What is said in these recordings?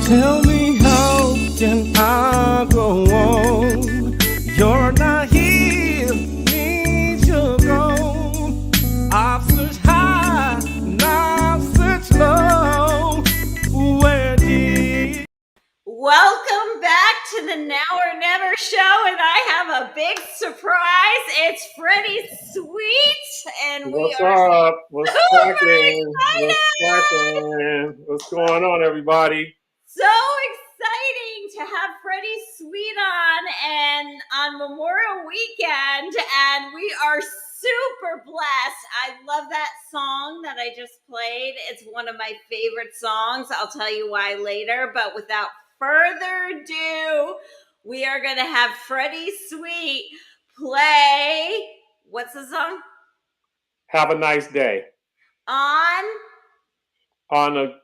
Tell me how can I go on? You're not here, means you're gone. I've searched high, now I've searched low. Where did Welcome back to the Now or Never show, and I have a big surprise. It's Freddie Sweet, and we What's are up? What's super cracking? What's excited. cracking? What's going on, everybody? So exciting to have Freddie Sweet on Memorial Weekend, and we are super blessed. I love that song that I just played. It's one of my favorite songs. I'll tell you why later, but without further ado, we are going to have Freddie Sweet play. What's the song? Have a nice day On on the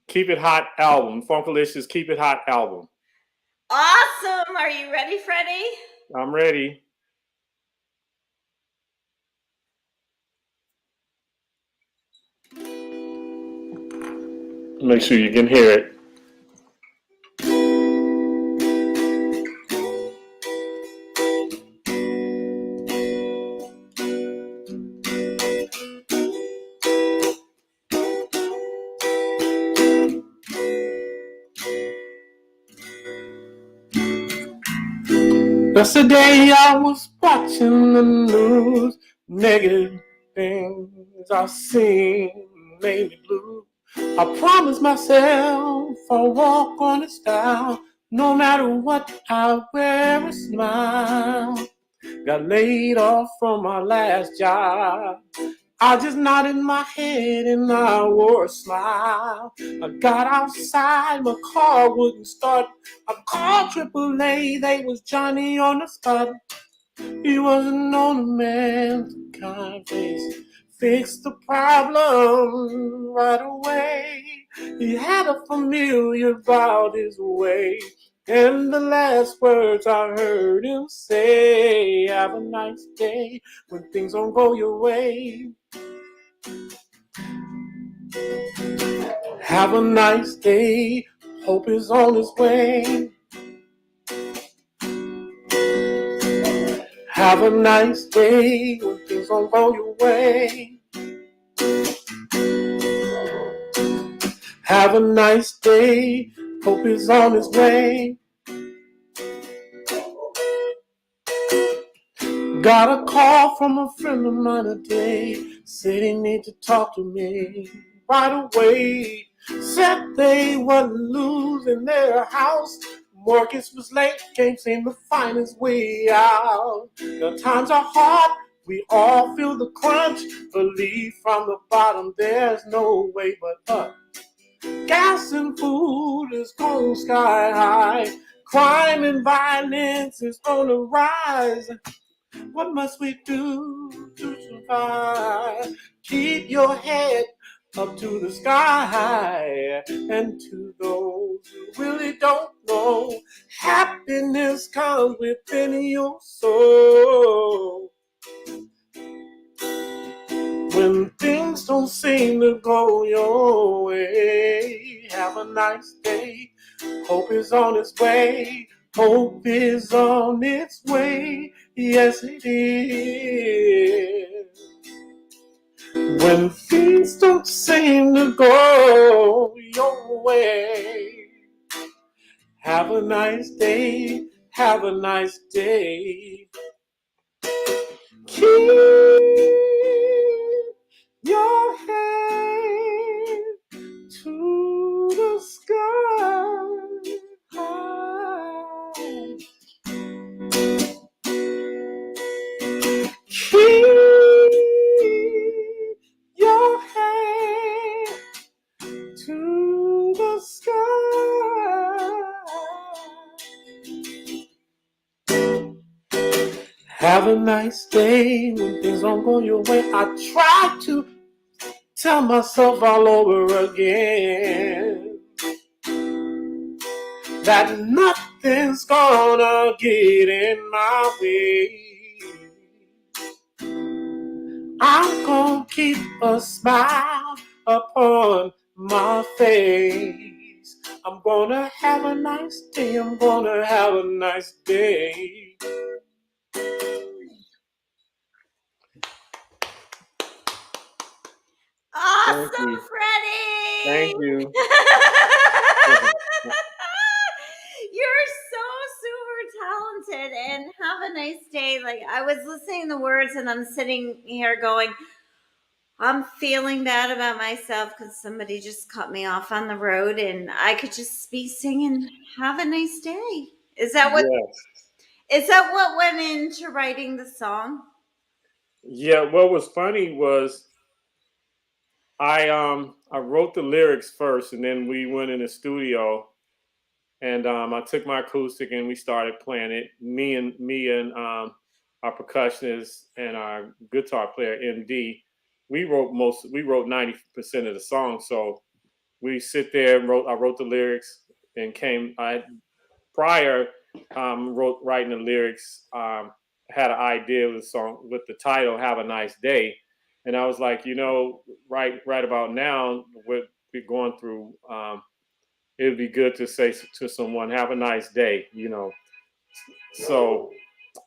Keep It Hot album, Funkalicious Keep It Hot album. Awesome. Are you ready, Freddie? I'm ready. Make sure you can hear it. Yesterday I was watching the news. Negative things I've seen made me blue. I promised myself I'll walk on a style. No matter what, I wear a smile. Got laid off from my last job. I just nodded my head and I wore a smile. I got outside, my car wouldn't start. I called AAA, they was Johnny on the spot. He wasn't on the man's kind face. Fixed the problem right away. He had a familiar about his way. And the last words I heard him say, have a nice day when things don't go your way. Have a nice day, hope is on his way. Have a nice day when things don't go your way. Have a nice day, hope is on his way. Got a call from a friend of mine today, said he need to talk to me right away. Said they wasn't losing their house, mortgage was late, can't seem to find his way out. The times are hard, we all feel the crunch, believe from the bottom there's no way but up. Gas and food is going sky high, crime and violence is on the rise. What must we do to survive? Keep your head up to the sky. And to those who really don't know, happiness comes within your soul. When things don't seem to go your way, have a nice day. Hope is on its way. Hope is on its way. Yes, it is. When things don't seem to go your way, have a nice day. Have a nice day. Keep your head to the sky high. Keep your head to the sky. Have a nice day when things don't go your way. I try to tell myself all over again that nothing's gonna get in my way. I'm gonna keep a smile upon my face. days. I'm gonna have a nice day. I'm gonna have a nice day. Awesome, Freddie! Thank you. You're so super talented, and have a nice day. Like, I was listening to the words and I'm sitting here going, I'm feeling bad about myself because somebody just cut me off on the road and I could just be singing have a nice day. Is that what went into writing the song? Yeah, what was funny was I wrote the lyrics first, and then we went in the studio, and I took my acoustic and we started playing it. Me and our percussionist and our guitar player MD. We wrote 90% of the song. So we sit there and I wrote the lyrics and prior writing the lyrics. Had an idea of the song with the title "Have a Nice Day," and I was like, right about now, what we're going through, it would be good to say to someone, "Have a nice day," So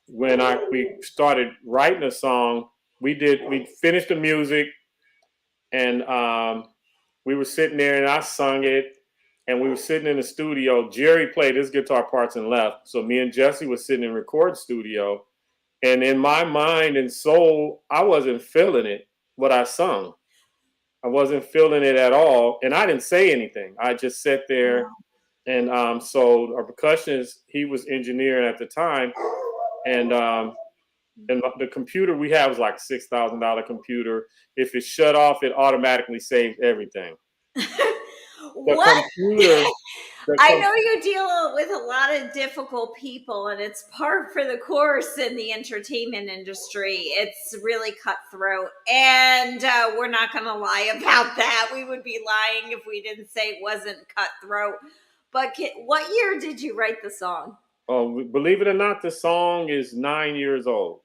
when we started writing the song, we finished the music, and we were sitting there, and I sung it, and we were sitting in the studio. Jerry played his guitar parts and left, so me and Jesse was sitting in record studio. And in my mind and soul, I wasn't feeling it, what I sung. I wasn't feeling it at all. And I didn't say anything. I just sat there. And so our percussionist, he was engineering at the time. And the computer we have was like a $6,000 computer. If it shut off, it automatically saved everything. What? I know you deal with a lot of difficult people, and it's par for the course in the entertainment industry. It's really cutthroat, and we're not going to lie about that. We would be lying if we didn't say it wasn't cutthroat. But what year did you write the song? Oh, believe it or not, the song is 9 years old.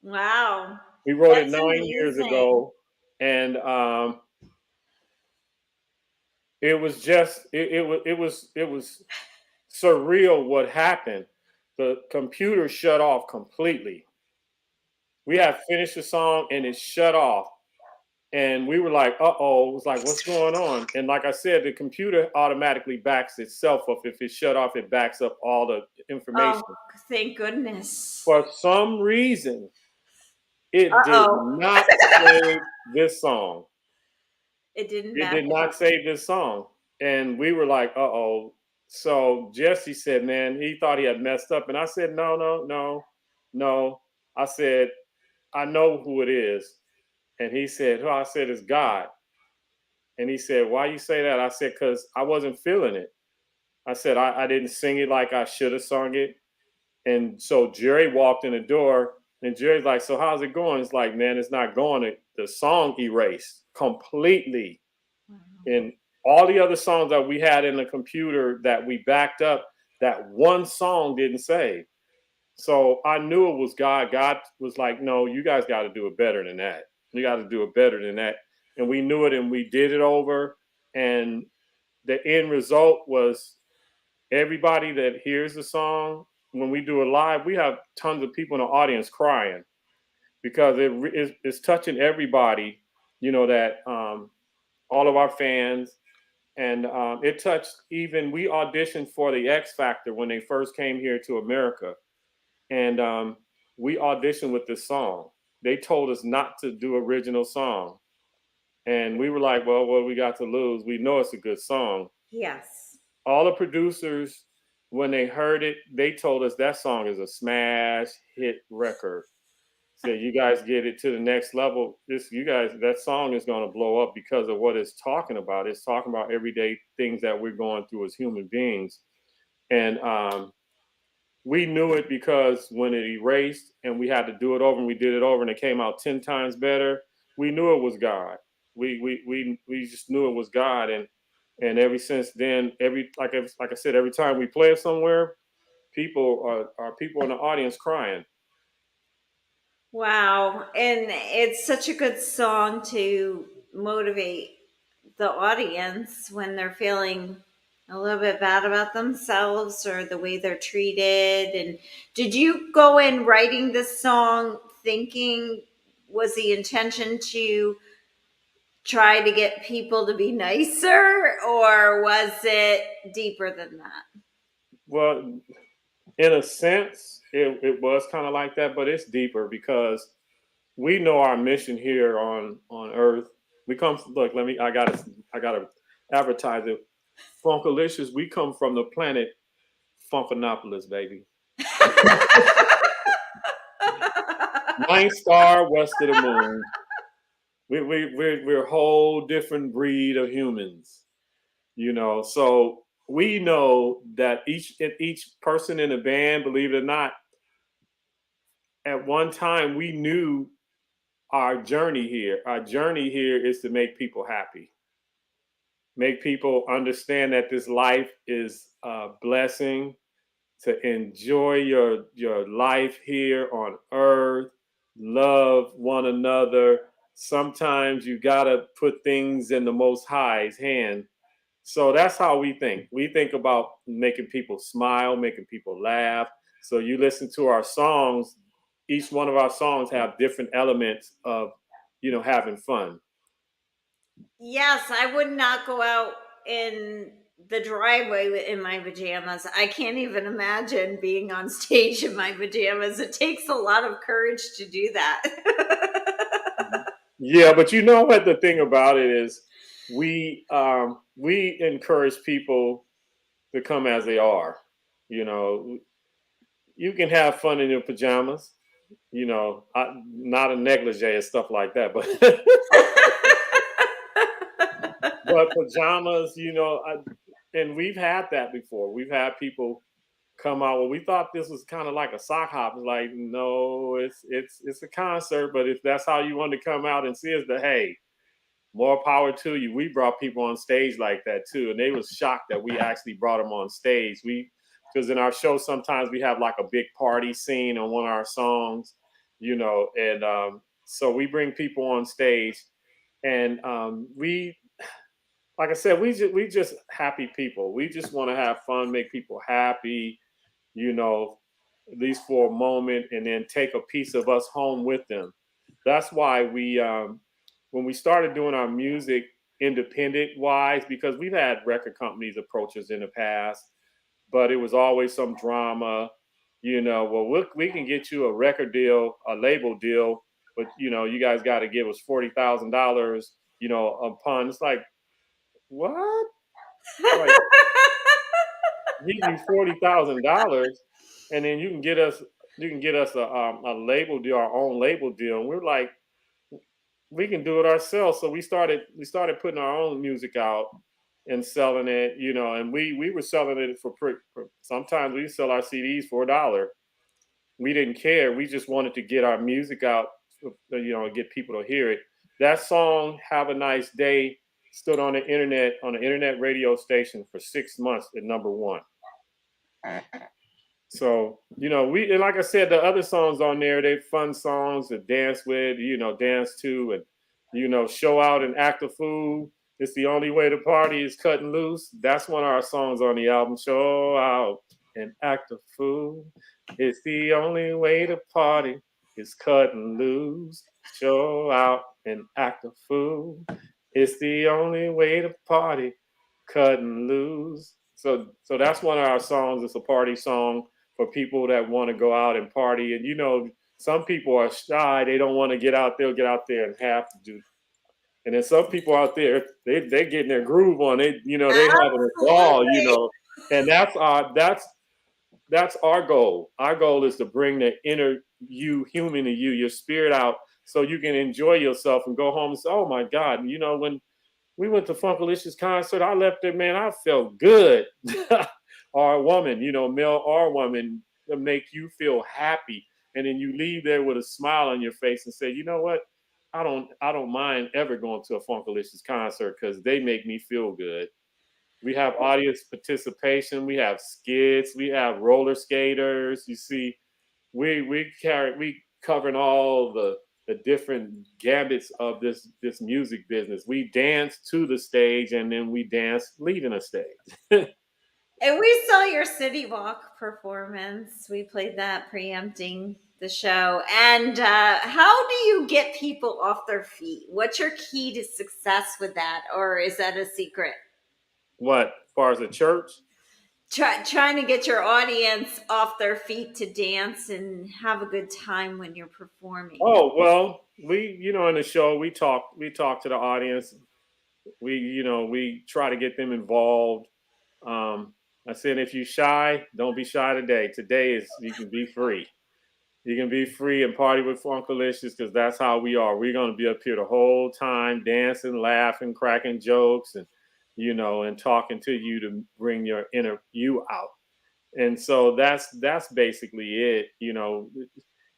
Wow. We wrote it 9 years ago, and it was just it was surreal what happened. The computer shut off completely. We had finished the song and it shut off, and we were like, "Uh-oh!" It was like, "What's going on?" And like I said, the computer automatically backs itself up. If it shut off, it backs up all the information. Oh, thank goodness! For some reason, it did not save this song. It didn't. It did not save this song. And we were like, uh-oh. So Jesse said, man, he thought he had messed up. And I said, no. I said, I know who it is. And he said, who? I said, it's God. And he said, why you say that? I said, because I wasn't feeling it. I said, I didn't sing it like I should have sung it. And so Jerry walked in the door, and Jerry's like, so how's it going? It's like, man, it's not going. The song erased completely. And all the other songs that we had in the computer that we backed up, that one song didn't save. So I knew it was God. God was like, no, you guys got to do it better than that. You got to do it better than that. And we knew it, and we did it over. And the end result was everybody that hears the song, when we do it live, we have tons of people in the audience crying because it's touching everybody, that all of our fans. And it touched we auditioned for the X Factor when they first came here to America. And we auditioned with this song. They told us not to do original song. And we were like, well, what we got to lose? We know it's a good song. Yes. All the producers, when they heard it, they told us that song is a smash hit record. So you guys get it to the next level. That song is going to blow up because of what it's talking about. It's talking about everyday things that we're going through as human beings. And we knew it because when it erased and we had to do it over, and we did it over and it came out 10 times better, we knew it was God. We just knew it was God. And ever since then, like I said, every time we play it somewhere, people are people in the audience crying. Wow. And it's such a good song to motivate the audience when they're feeling a little bit bad about themselves or the way they're treated. And did you go in writing this song thinking, was the intention to try to get people to be nicer, or was it deeper than that? Well, in a sense, it was kind of like that, but it's deeper because we know our mission here on Earth. We come. Look, I gotta advertise it. Funkalicious. We come from the planet Funkonopolis, baby. Ninth star west of the moon. We're a whole different breed of humans, you know. So we know that each person in the band, believe it or not, at one time we knew our journey here. Our journey here is to make people happy, make people understand that this life is a blessing, to enjoy your life here on earth, love one another. Sometimes you gotta put things in the Most High's hand. So that's how we think. We think about making people smile, making people laugh. So you listen to our songs, each one of our songs have different elements of, having fun. Yes, I would not go out in the driveway in my pajamas. I can't even imagine being on stage in my pajamas. It takes a lot of courage to do that. Yeah, but you know what the thing about it is, we encourage people to come as they are. You know, you can have fun in your pajamas. Not a negligee and stuff like that, but but pajamas. And we've had that before. We've had people come out. Well, we thought this was kind of like a sock hop. It's like, no, it's a concert. But if that's how you want to come out and see us, then hey, more power to you. We brought people on stage like that too, and they was shocked that we actually brought them on stage. Because in our show sometimes we have like a big party scene on one of our songs, and so we bring people on stage, and we, like I said, we just happy people. We just want to have fun, make people happy, you know, at least for a moment, and then take a piece of us home with them. That's why when we started doing our music independent wise, because we've had record companies approach us in the past, but it was always some drama. Well, we can get you a record deal, a label deal, but you guys got to give us $40,000, upon. It's like, what? Like, give you $40,000, and then you can get us a label deal, our own label deal, and we're like, we can do it ourselves. So we started putting our own music out and selling it, and we were selling it for sometimes we sell our CDs for $1. We didn't care. We just wanted to get our music out, get people to hear it. That song, "Have a Nice Day," stood on the internet radio station for 6 months at number one. So, and like I said, the other songs on there, they're fun songs to dance with, dance to, and, show out and act a fool. It's the only way to party is cutting loose. That's one of our songs on the album. Show out and act a fool. It's the only way to party is cutting loose. Show out and act a fool. It's the only way to party, cutting loose. So that's one of our songs. It's a party song for people that want to go out and party. And some people are shy; they don't want to get out there. Get out there and have to do. And then some people out there, they getting their groove on. They having a ball. And that's our goal. Our goal is to bring the inner you, human in you, your spirit out, so you can enjoy yourself and go home and say, "Oh my God!" When we went to Funkalicious concert, I left there, man, I felt good. Or a woman, male or woman, to make you feel happy. And then you leave there with a smile on your face and say, you know what? I don't mind ever going to a Funkalicious concert because they make me feel good. We have audience participation, we have skits, we have roller skaters. You see, we covering all the the different gambits of this music business. We dance to the stage, and then we dance leaving a stage. And we saw your City Walk performance. We played that preempting the show. And how do you get people off their feet? What's your key to success with that? Or is that a secret? What, as far as the church? Trying to get your audience off their feet to dance and have a good time when you're performing. Oh, well, we, in the show, we talk to the audience. We try to get them involved. I said, if you're shy, don't be shy today. Today is, you can be free. You can be free and party with Funkalicious, because that's how we are. We're going to be up here the whole time, dancing, laughing, cracking jokes, and, and talking to you to bring your inner you out. And so that's basically it.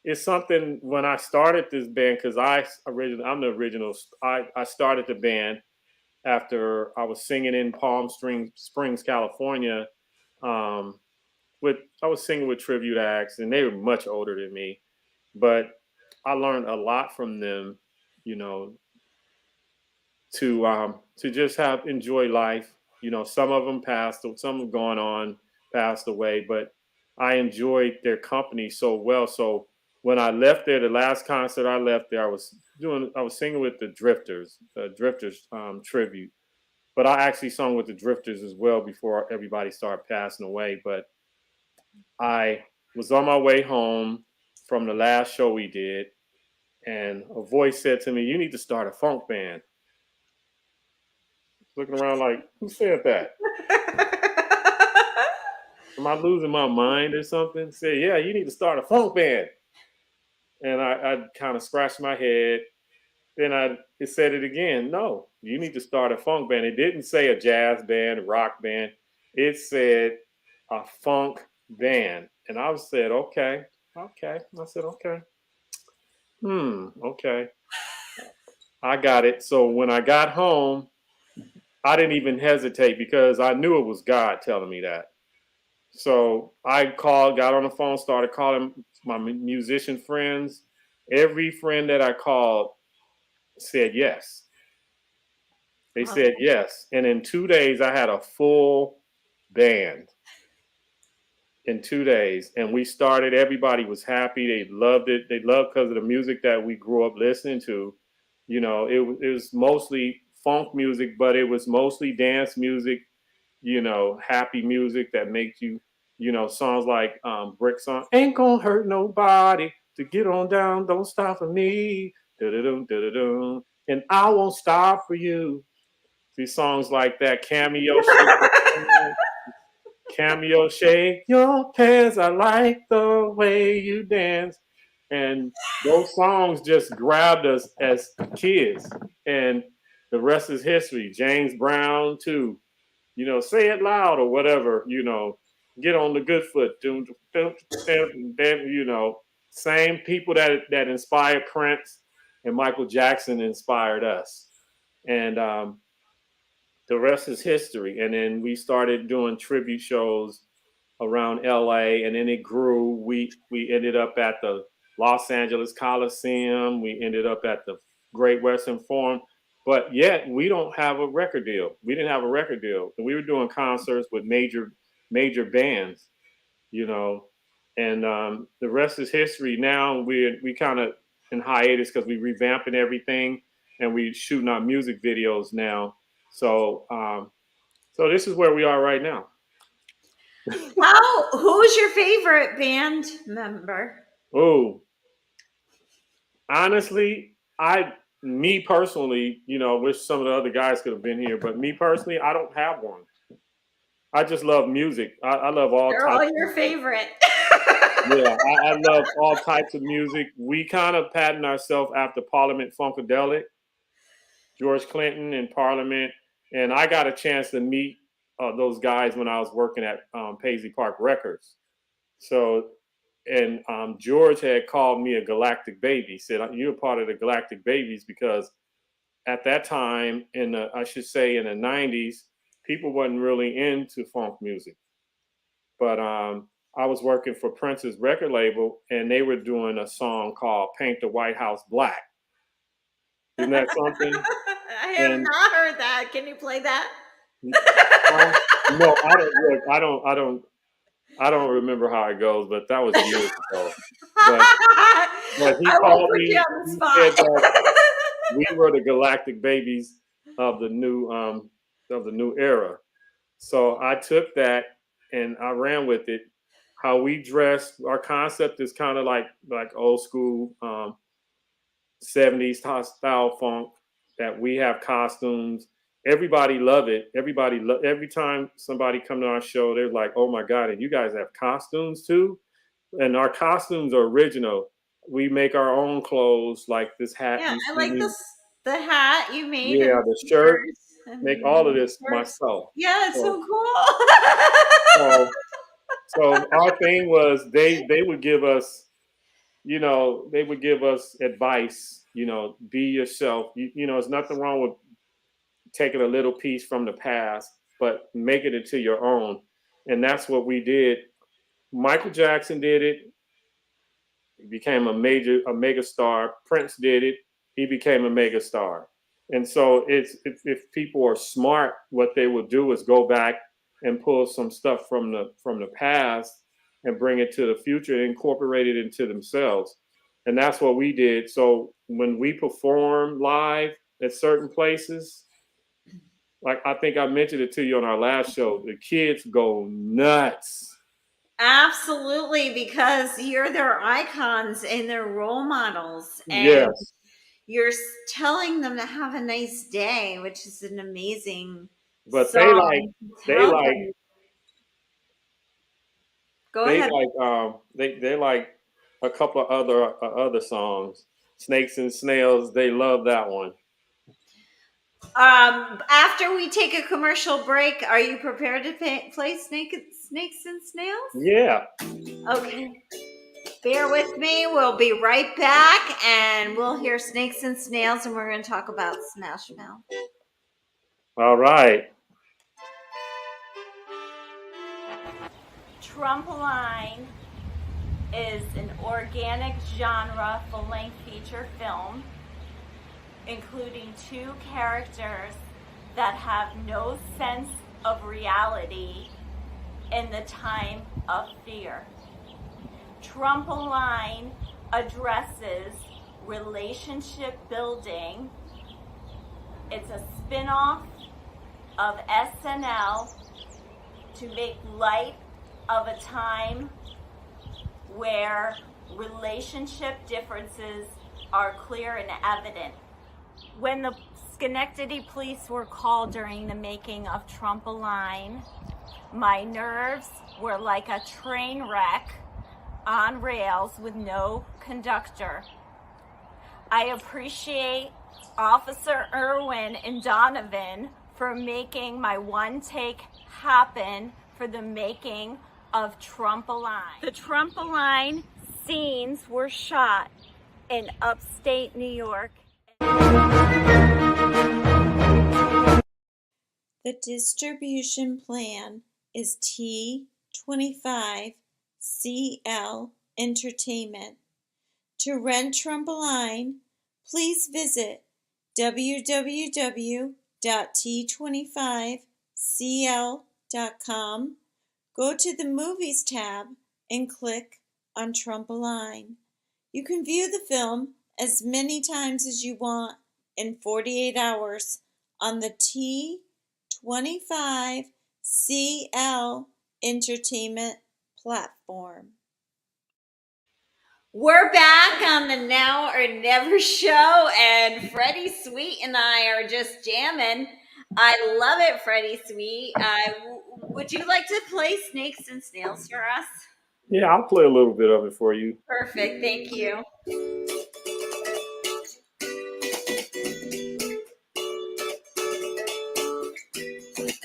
It's something, when I started this band, because I'm the original. I started the band after I was singing in Palm Springs, California. I was singing with tribute acts, and they were much older than me, but I learned a lot from them, to just enjoy life. Some of them some have gone on, passed away, but I enjoyed their company so well. So when I left there, the last concert I left there, I was singing with the Drifters tribute. But I actually sung with the Drifters as well before everybody started passing away. But I was on my way home from the last show we did, and a voice said to me, "You need to start a funk band." Looking around like, who said that? Am I losing my mind or something? Said, yeah, you need to start a funk band. And I kind of scratched my head. Then it said it again. No, you need to start a funk band. It didn't say a jazz band, a rock band. It said a funk band. And I said, okay. I said, okay. Okay. I got it. So when I got home, I didn't even hesitate, because I knew it was God telling me that. So I got on the phone, started calling my musician friends. Every friend that I called said yes. They said yes. And in 2 days, I had a full band. In 2 days. And we started, everybody was happy. They loved it. They loved because of the music that we grew up listening to. It was mostly funk music, but it was mostly dance music, happy music that makes you, songs like Brick song, ain't gonna hurt nobody, to get on down, don't stop for me, da-da-dum, da-da-dum, and I won't stop for you. These songs like that, Cameo, shake your pants, I like the way you dance. And those songs just grabbed us as kids. And the rest is history. James Brown, too. Say it loud or whatever, get on the good foot. Same people that inspired Prince and Michael Jackson inspired us. And the rest is history. And then we started doing tribute shows around LA, and then it grew. We ended up at the Los Angeles Coliseum. We ended up at the Great Western Forum, but yet we don't have a record deal. We didn't have a record deal. We were doing concerts with major bands, and the rest is history. Now we kind of in hiatus because we revamping everything, and we shooting our music videos now. So this is where we are right now. Who's your favorite band member? Oh, honestly, me personally, wish some of the other guys could have been here, but me personally, I don't have one. I just love music. I love all They're types. all your favorite. Yeah, I love all types of music. We kind of pattern ourselves after Parliament Funkadelic, George Clinton and Parliament, and I got a chance to meet those guys when I was working at Paisley Park Records. So, and George had called me a Galactic Baby. He said, "You're part of the Galactic Babies," because at that time, in the 90s, people wasn't really into funk music. But I was working for Prince's record label, and they were doing a song called "Paint the White House Black." Isn't that something? I have And not heard that. Can you play that? no, I don't. Look, I don't remember how it goes, but that was years ago. But he I won't called put me. you on the He spot. said that we were the galactic babies of the new era. So I took that and I ran with it. How we dress, our concept is kind of like old school 70s style funk. That we have costumes. Everybody love it. Every time somebody come to our show, they're like, "Oh my God!" And you guys have costumes too. And our costumes are original. We make our own clothes, like this hat. Yeah, you I like see. the hat you made. Yeah, and the shirt. and Make all of the this shirts. myself. Yeah, it's so So, cool. so our thing was they would give us, they would give us advice. Be yourself. There's nothing wrong with taking a little piece from the past, but make it into your own. And that's what we did. Michael Jackson did it. He became a mega star. Prince did it. He became a mega star. And so if people are smart, what they will do is go back and pull some stuff from the past and bring it to the future and incorporate it into themselves. And that's what we did. So when we perform live at certain places, like I think I mentioned it to you on our last show, the kids go nuts. Absolutely, because you're their icons and their role models. And Yes. you're telling them to have a nice day, which is an amazing But song. they like Go they ahead. they like a couple of other songs. Snakes and Snails, they love that one. After we take a commercial break, are you prepared to play Snakes and Snails? Yeah. Okay. Bear with me. We'll be right back, and we'll hear Snakes and Snails, and we're going to talk about Smash Mouth. All right. Trump-a-Line is an organic genre full-length feature film, including 2 characters that have no sense of reality in the time of fear. Trump-a-Line addresses relationship building. It's a spin-off of SNL to make light of a time where relationship differences are clear and evident. When the Schenectady police were called during the making of Trump-a-Line, my nerves were like a train wreck on rails with no conductor. I appreciate Officer Irwin and Donovan for making my one take happen for the making of Trump-a-Line. The Trump-a-Line scenes were shot in upstate New York. The distribution plan is T25CL Entertainment. To rent Trump-a-Line, please visit www.t25cl.com. Go to the Movies tab and click on Trump-a-Line. You can view the film as many times as you want in 48 hours on the T25CL Entertainment platform. We're back on the Now or Never show, and Freddie Sweet and I are just jamming. I love it, Freddie Sweet. Would you like to play Snakes and Snails for us? Yeah, I'll play a little bit of it for you. Perfect, thank you.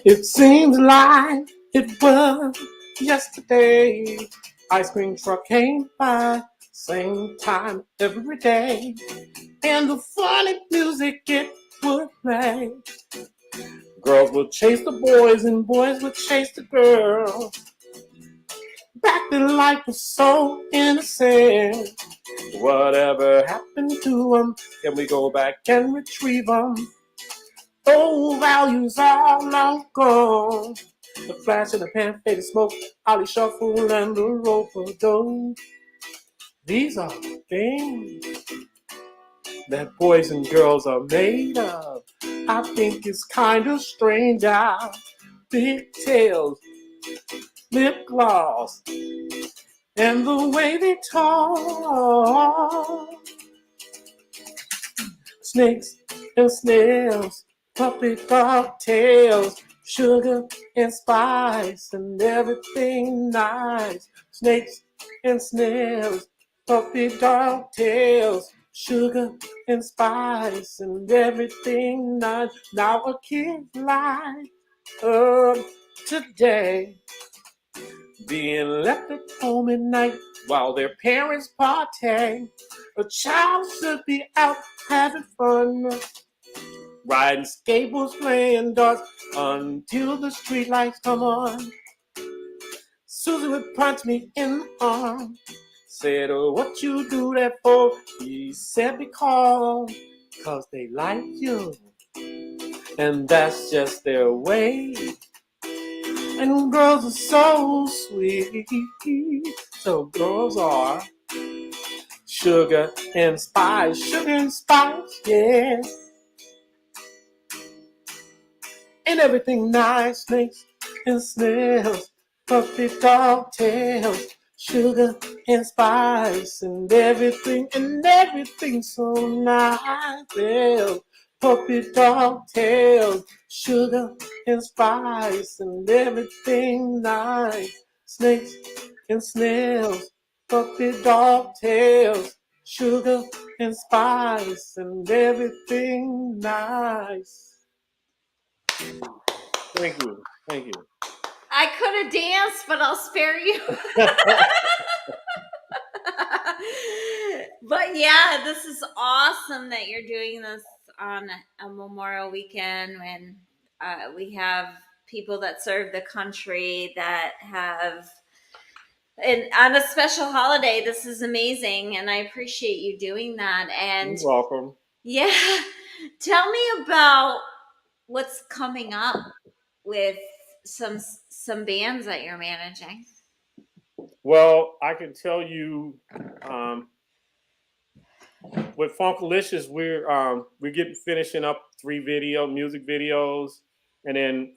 It seems like it was yesterday. Ice cream truck came by, same time every day. And the funny music it would play. Girls would chase the boys and boys would chase the girls. back then life was so innocent. Whatever happened to them? Can we go back and retrieve them? Old values are long gone. The flash of the pan, faded smoke, Ollie Shuffle, and the rope-a-dope. These are things that boys and girls are made of. I think it's kind of strange how big tails, lip gloss, and the way they talk. Snakes and snails, puppy dog tails, sugar and spice, and everything nice. Snakes and snails, puppy dog tails, sugar and spice, and everything nice. Now a kid like today, being left at home at night while their parents party. A child should be out having fun, riding skateboards, playing darts until the streetlights come on. Susie would punch me in the arm, said, "Oh, what you do that for?" He said, "Because they like you, and that's just their way. And girls are so sweet, so girls are sugar and spice, yeah. And everything nice, snakes and snails, puppy dog tails, sugar and spice, and everything so nice, yeah. Puppy dog tails, sugar and spice, and everything nice. Snakes and snails, puppy dog tails, sugar and spice, and everything nice." Thank you. Thank you. I could have danced, but I'll spare you. But yeah, this is awesome that you're doing this on a Memorial Weekend when we have people that serve the country that have, and on a special holiday. This is amazing, and I appreciate you doing that. And You're welcome. yeah, tell me about what's coming up with some bands that you're managing. Well, I can tell you, with Funkalicious, we're getting finishing up 3 music videos, and then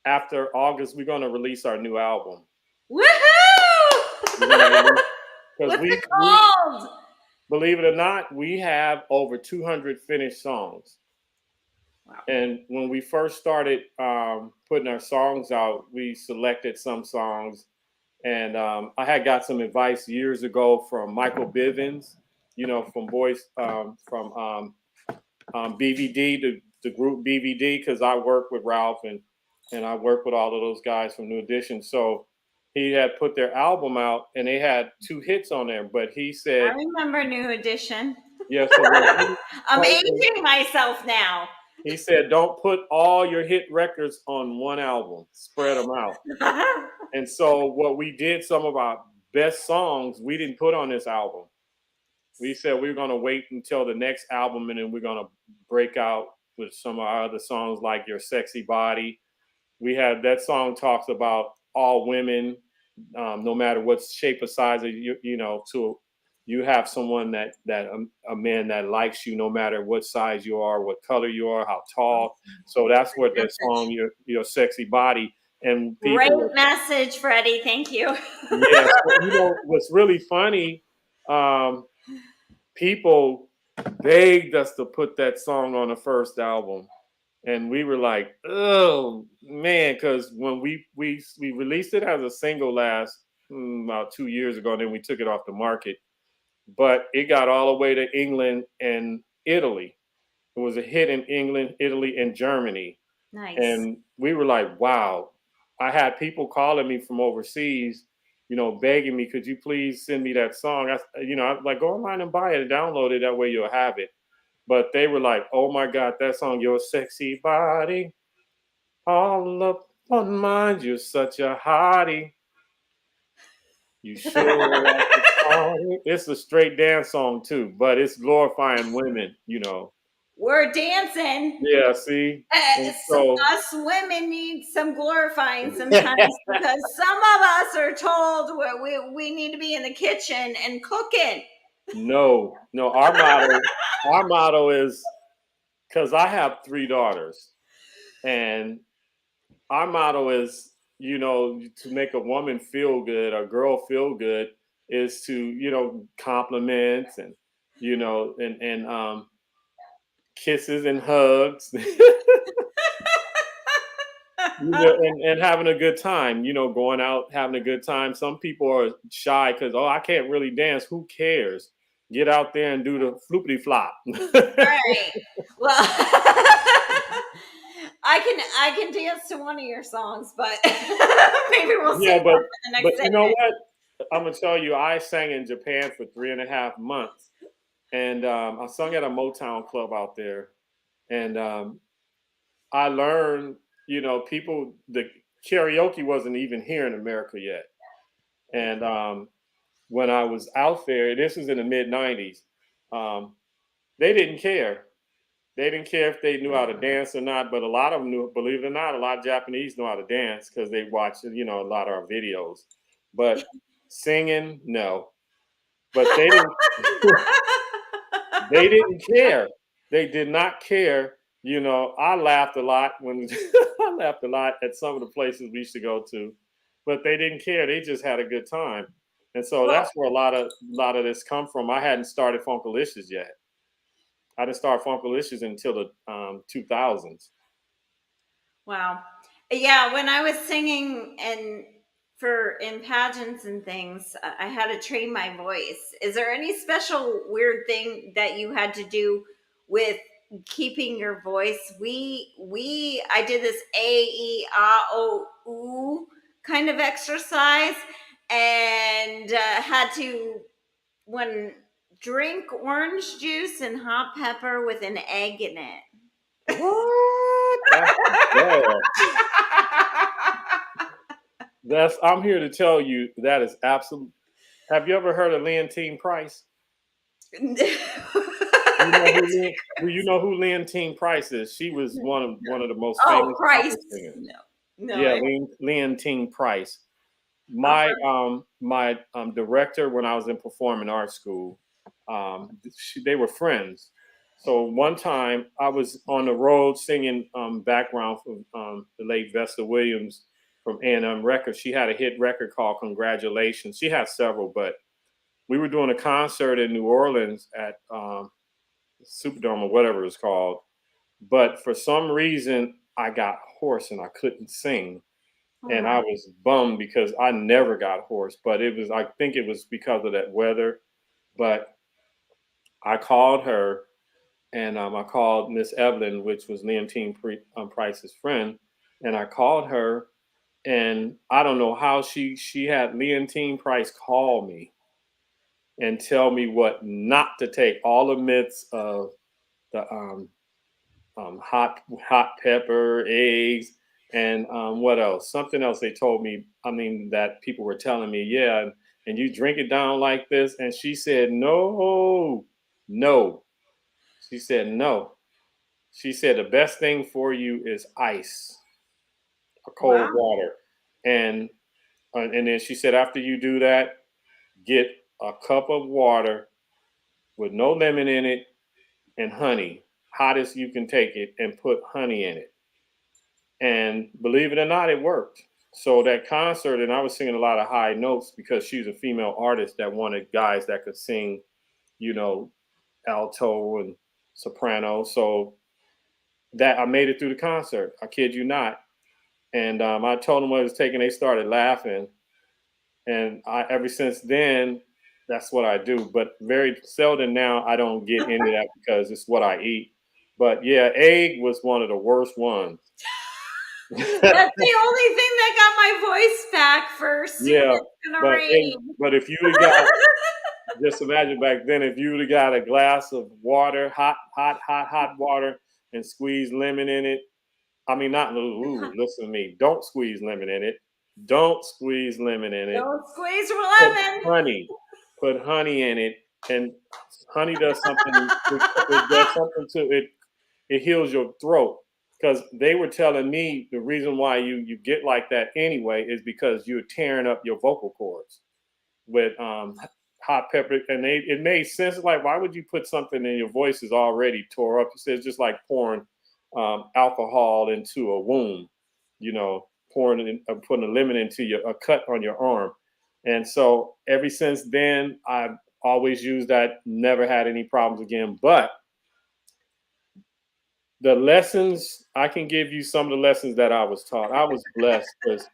after August we're going to release our new album. Woohoo! What's it called? Believe it or not, we have over 200 finished songs. Wow. And when we first started putting our songs out, we selected some songs. And I had got some advice years ago from Michael Bivins, from BVD, the group BVD, because I work with Ralph and I work with all of those guys from New Edition. So he had put their album out and they had 2 hits on there, but he said, I remember New Edition. Yes. I'm aging myself now. He said, don't put all your hit records on one album, spread them out. And so what we did, some of our best songs, we didn't put on this album. We said we were going to wait until the next album, and then we're going to break out with some of our other songs like Your Sexy Body. We had that song talks about all women, no matter what shape or size of you have someone that a man that likes you no matter what size you are, what color you are, how tall. So that's what that song, your Sexy Body. And great message, Freddie. Thank you. Yes, what's really funny, people begged us to put that song on the first album, and we were like, oh man, because when we released it as a single about 2 years ago, and then we took it off the market. But it got all the way to England and Italy. It was a hit in England, Italy, and Germany. Nice. And we were like, wow. I had people calling me from overseas, begging me, could you please send me that song? I'm like, go online and buy it and download it. That way you'll have it. But they were like, oh my God, that song, Your Sexy Body, all up on mine, you're such a hottie. You sure like the song? It's a straight dance song too, but it's glorifying women, you know. We're dancing. Yeah, see? And so Us women need some glorifying sometimes because some of us are told we need to be in the kitchen and cooking. no, our motto is, because I have 3 daughters, and our motto is, you know, to make a woman feel good, a girl feel good, is to, you know, compliments and, you know, and kisses and hugs. You know, and having a good time, you know, going out, having a good time. Some people are shy because, oh, I can't really dance. Who cares? Get out there and do the floopity flop. Right. Well, I can dance to one of your songs, but maybe we'll Yeah, save that for the but next you know segment. what? I'm gonna tell you, I sang in Japan for 3.5 months, and I sung at a Motown club out there, and I learned, you know, people, the karaoke wasn't even here in America yet, and when I was out there, this was in the mid '90s. Um, they didn't care. They didn't care if they knew how to dance or not, but a lot of them knew. Believe it or not, a lot of Japanese know how to dance because they watch, you know, a lot of our videos. But singing, no. But they didn't care. They did not care. You know, I laughed a lot when I laughed a lot at some of the places we used to go to, but they didn't care. They just had a good time, and so Well, that's where a lot of this come from. I hadn't started Funkalicious yet. I didn't start Funkalicious until the 2000s. wow. Yeah, when I was singing and for in pageants and things, I had to train my voice. Is there any special weird thing that you had to do with keeping your voice? We I did this A-E-I-O-U kind of exercise and had to when drink orange juice and hot pepper with an egg in it. What? Yeah. I'm here to tell you that is absolute. Have you ever heard of Leontine Price? You know who Leontine Price is? She was one of the most Oh, famous opera Christ. singers. No. No. Yeah, Leontine Price. My Uh-huh. director when I was in performing arts school, they were friends. So one time I was on the road singing background for the late Vesta Williams from A&M Records. She had a hit record called Congratulations. She had several, but we were doing a concert in New Orleans at Superdome or whatever it's called. But for some reason, I got hoarse and I couldn't sing, Oh and my. I was bummed because I never got hoarse. But I think it was because of that weather. But I called her, and I called Miss Evelyn, which was Leontine Price's friend, and I called her, and I don't know how she had Leontine Price call me and tell me what not to take. All the myths of the hot pepper, eggs, and what else? Something else they told me. I mean, that people were telling me, yeah, and you drink it down like this. And she said, no, no. She said, no. She said the best thing for you is ice, or cold Wow. water, and then she said after you do that, get a cup of water with no lemon in it and honey, hottest you can take it, and put honey in it. And believe it or not, it worked. So that concert, and I was singing a lot of high notes because she's a female artist that wanted guys that could sing, you know, alto and soprano. So that I made it through the concert. I kid you not. And I told them what it was taking. They started laughing, and ever since then, that's what I do. But very seldom now, I don't get into that because it's what I eat. But yeah, egg was one of the worst ones. That's the only thing that got my voice back for soon Yeah, it's gonna rain. but if you would have got, just imagine back then, if you would have got a glass of water, hot water, and squeeze lemon in it. I mean, not ooh, listen to me. Don't squeeze lemon in it. Don't squeeze lemon in it. Don't squeeze your Put lemon. honey. Put honey in it, and honey does something. It does something to it. It heals your throat. Because they were telling me the reason why you get like that anyway is because you're tearing up your vocal cords with hot pepper, and it made sense. Like, why would you put something in your voice is already tore up? It says just like pouring alcohol into a wound, you know, pouring it in, putting a lemon into a cut on your arm. And so ever since then, I've always used that. Never had any problems again. But the lessons, I can give you some of the lessons that I was taught. I was blessed because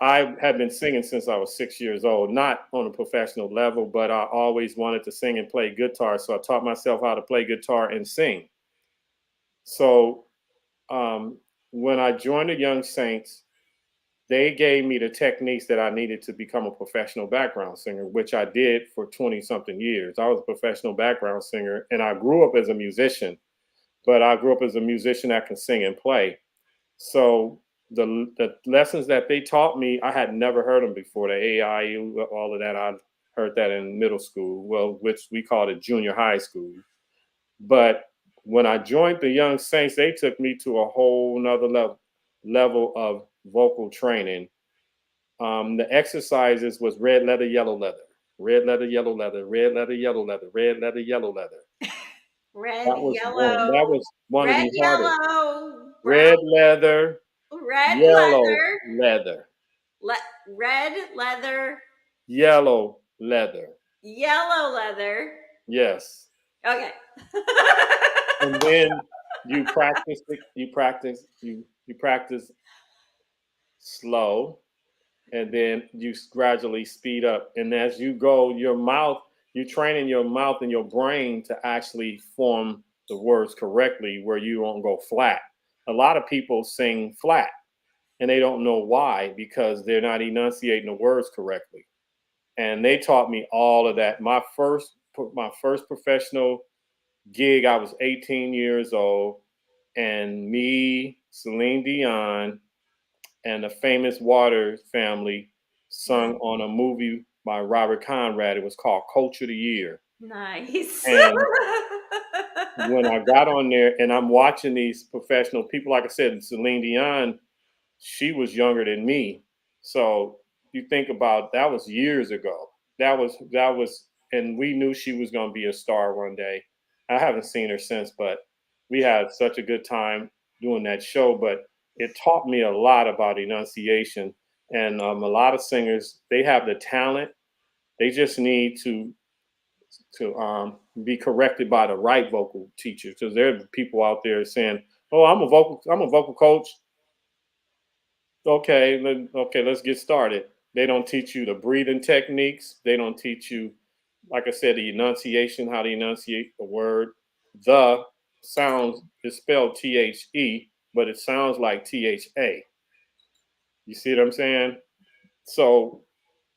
I had been singing since I was 6 years old, not on a professional level, but I always wanted to sing and play guitar. So I taught myself how to play guitar and sing. So when I joined the Young Saints, they gave me the techniques that I needed to become a professional background singer, which I did for 20 something years. I was a professional background singer, and I grew up as a musician, but I grew up as a musician that can sing and play. So the lessons that they taught me, I had never heard them before. The AI, all of that, I heard that in middle school, well, which we called it junior high school. But when I joined the Young Saints, they took me to a whole nother level of vocal training. The exercises was red leather, yellow leather, red leather, yellow leather, red leather, yellow leather, red leather, yellow leather. Red, That was one. yellow, That was one of red, the hardest. yellow, brown, Red leather, red yellow leather, leather, red leather, yellow leather. yellow leather. Yes. Okay. And then you practice it, you practice slow, and then you gradually speed up. And as you go, you're training your mouth and your brain to actually form the words correctly where you won't go flat. A lot of people sing flat and they don't know why, because they're not enunciating the words correctly. And they taught me all of that. My first professional gig, I was 18 years old, and me, Celine Dion, and the Famous Waters family sung on a movie by Robert Conrad. It was called Coach of the Year. Nice. And when I got on there and I'm watching these professional people, like I said, Celine Dion, she was younger than me. So you think about that was years ago. That was, and we knew she was going to be a star one day. I haven't seen her since, but we had such a good time doing that show. But it taught me a lot about enunciation, and a lot of singers, they have the talent. They just need to be corrected by the right vocal teachers, because there are people out there saying, "Oh, I'm a vocal coach." Okay, let's get started. They don't teach you the breathing techniques. They don't teach you, like I said, the enunciation, how to enunciate the word. The sounds is spelled THE, but it sounds like THA. You see what I'm saying? So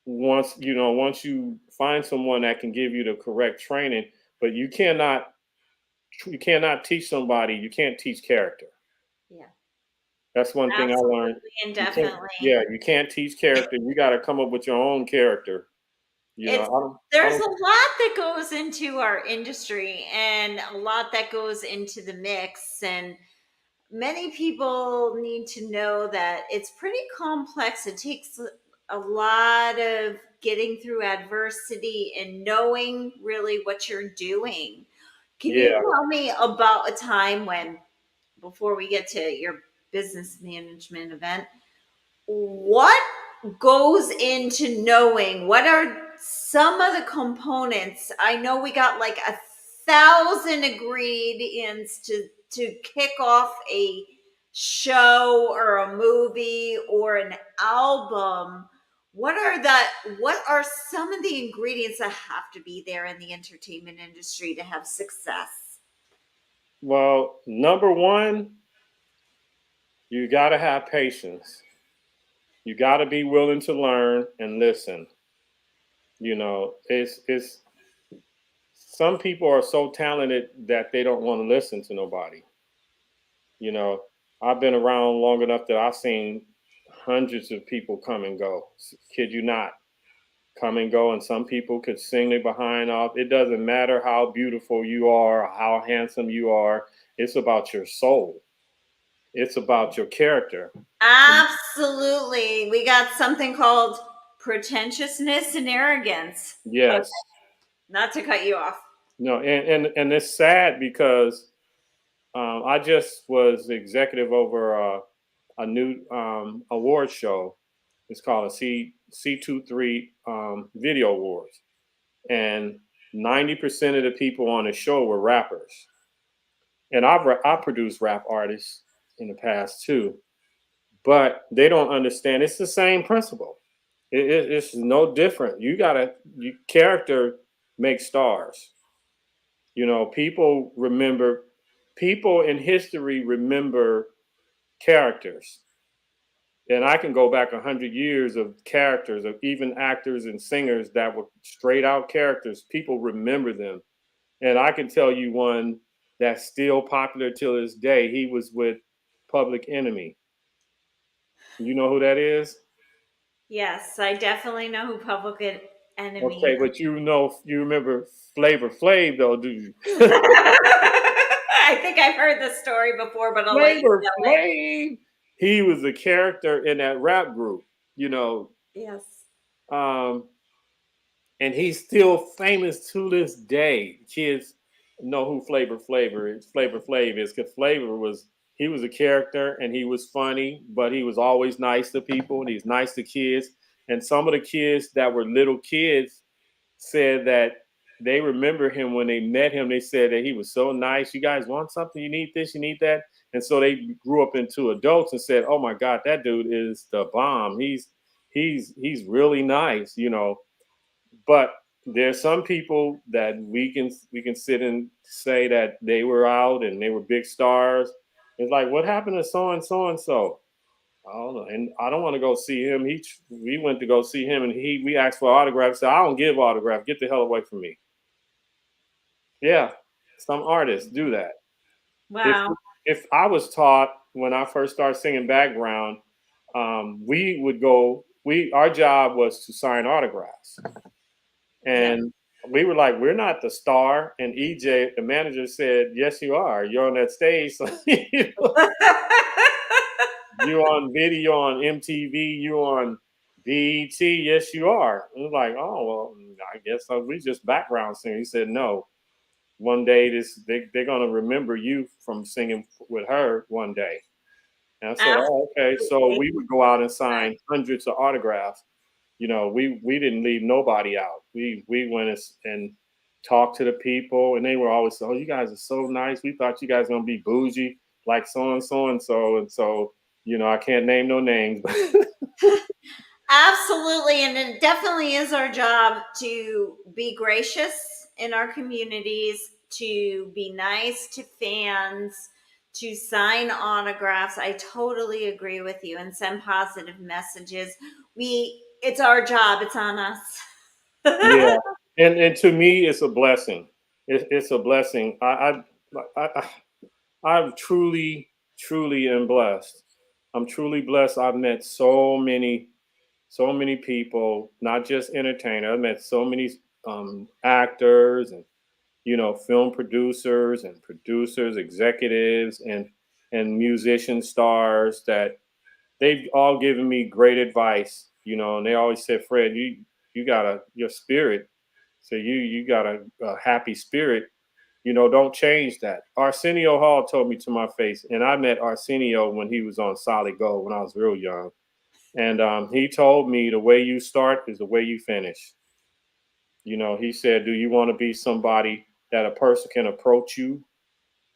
once you find someone that can give you the correct training, but you cannot teach somebody. You can't teach character. Yeah. That's one thing I learned. Absolutely and You can't, definitely. yeah, you can't teach character. You got to come up with your own character. It's I there's don't. a lot that goes into our industry and a lot that goes into the mix, and many people need to know that it's pretty complex. It takes a lot of getting through adversity and knowing really what you're doing. Can you Yeah. tell me about a time when, before we get to your business management event, what goes into knowing what are some of the components? I know we got like 1,000 ingredients to kick off a show or a movie or an album. What are some of the ingredients that have to be there in the entertainment industry to have success? Well, number one, you got to have patience. You got to be willing to learn and listen. It's some people are so talented that they don't want to listen to nobody. You know, I've been around long enough that I've seen hundreds of people come and go. Kid you not, come and go, and some people could sing their behind off. It doesn't matter how beautiful you are, or how handsome you are. It's about your soul. It's about your character. Absolutely. We got something called pretentiousness and arrogance. Okay, Yes. not to cut you off. No, and it's sad because I just was executive over a new award show. It's called a C23 Video Awards, and 90% of the people on the show were rappers. And I produced rap artists in the past too, but they don't understand. It's the same principle. It's no different. Character makes stars. You know, people in history remember characters. And I can go back 100 years of characters, of even actors and singers that were straight out characters. People remember them. And I can tell you one that's still popular till this day. He was with Public Enemy. You know who that is? Yes, I definitely know who Public Enemy Okay, is. but you remember Flavor Flav though, do you? I think I've heard this story before, but I'll let you Flavor tell it. Flav. He was a character in that rap group, you know. Yes. Um, and he's still famous to this day. Kids know who Flavor Flav is, because he was a character and he was funny, but he was always nice to people and he's nice to kids. And some of the kids that were little kids said that they remember him when they met him. They said that he was so nice. You guys want something? You need this, you need that. And so they grew up into adults and said, "Oh my God, that dude is the bomb. He's really nice, you know." But there's some people that we can sit and say that they were out and they were big stars. It's like, what happened to so and so and so? I don't know, and I don't want to go see him. We went to go see him, and we asked for autographs. Said, "I don't give autograph. Get the hell away from me." Yeah, some artists do that. If Wow. if I was taught when I first started singing background, we would go. We Our job was to sign autographs, Yeah. and we were like, "We're not the star." And EJ, the manager, said, "Yes, you are. You're on that stage. So you're on video on MTV. You're on BET. Yes, you are." And was like, "Oh well, I guess so. We just background singer." He said, "No. One day they're gonna remember you from singing with her one day." And I said, "Oh, okay." So Absolutely. we would go out and sign hundreds of autographs. You know, we didn't leave nobody out. We went and talked to the people, and they were always, "Oh, you guys are so nice. We thought you guys were gonna be bougie like so and so and so and so." You know, I can't name no names, but Absolutely. And it definitely is our job to be gracious in our communities, to be nice to fans, to sign autographs. I totally agree with you and send positive messages. It's our job, it's on us. yeah. And to me, it's a blessing. It's a blessing. I truly am blessed. I'm truly blessed. I've met so many people, not just entertainers. I've met so many actors and film producers, executives, and musician stars that they've all given me great advice. And they always said, "Fred, you got your spirit. So you got a happy spirit. Don't change that." Arsenio Hall told me to my face, and I met Arsenio when he was on Solid Gold when I was real young. And he told me the way you start is the way you finish. He said, "Do you want to be somebody that a person can approach you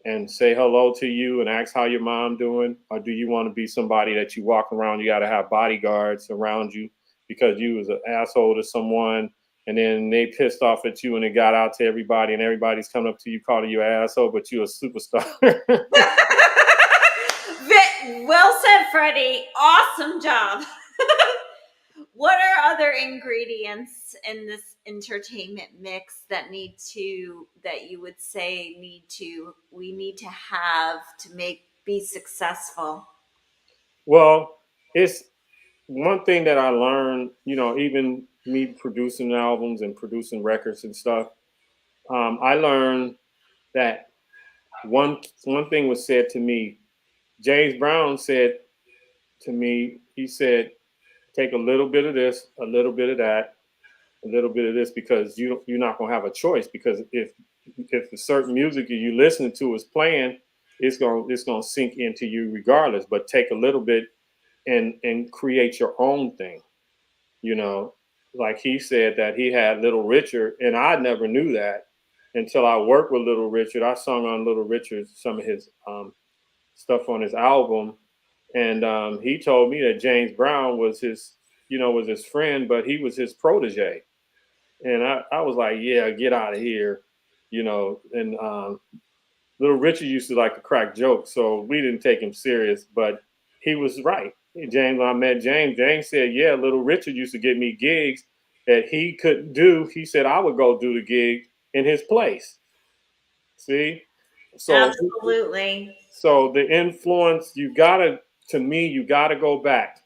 and say hello to you and ask how your mom doing? Or do you want to be somebody that you walk around, you got to have bodyguards around you because you was an asshole to someone, and then they pissed off at you and it got out to everybody and everybody's coming up to you calling you an asshole, but you're a superstar." Well said, Freddie. Awesome job. What are other ingredients in this entertainment mix that you would say we need to have to be successful? Well, it's one thing that I learned, even me producing albums and producing records and stuff, I learned that one thing was said to me. James Brown said to me, he said, take a little bit of this, a little bit of that, a little bit of this, because you're not gonna have a choice. Because if the certain music you listening to is playing, it's gonna sink into you regardless. But take a little bit and create your own thing. You know, like he said that he had Little Richard, and I never knew that until I worked with Little Richard. I sung on Little Richard some of his stuff on his album, and he told me that James Brown was his friend, but he was his protege. And I was like, yeah, get out of here, And Little Richard used to like to crack jokes, so we didn't take him serious, but he was right. James, when I met James said, yeah, Little Richard used to get me gigs that he couldn't do. He said I would go do the gig in his place. See? So Absolutely. so the influence, to me, you gotta go back.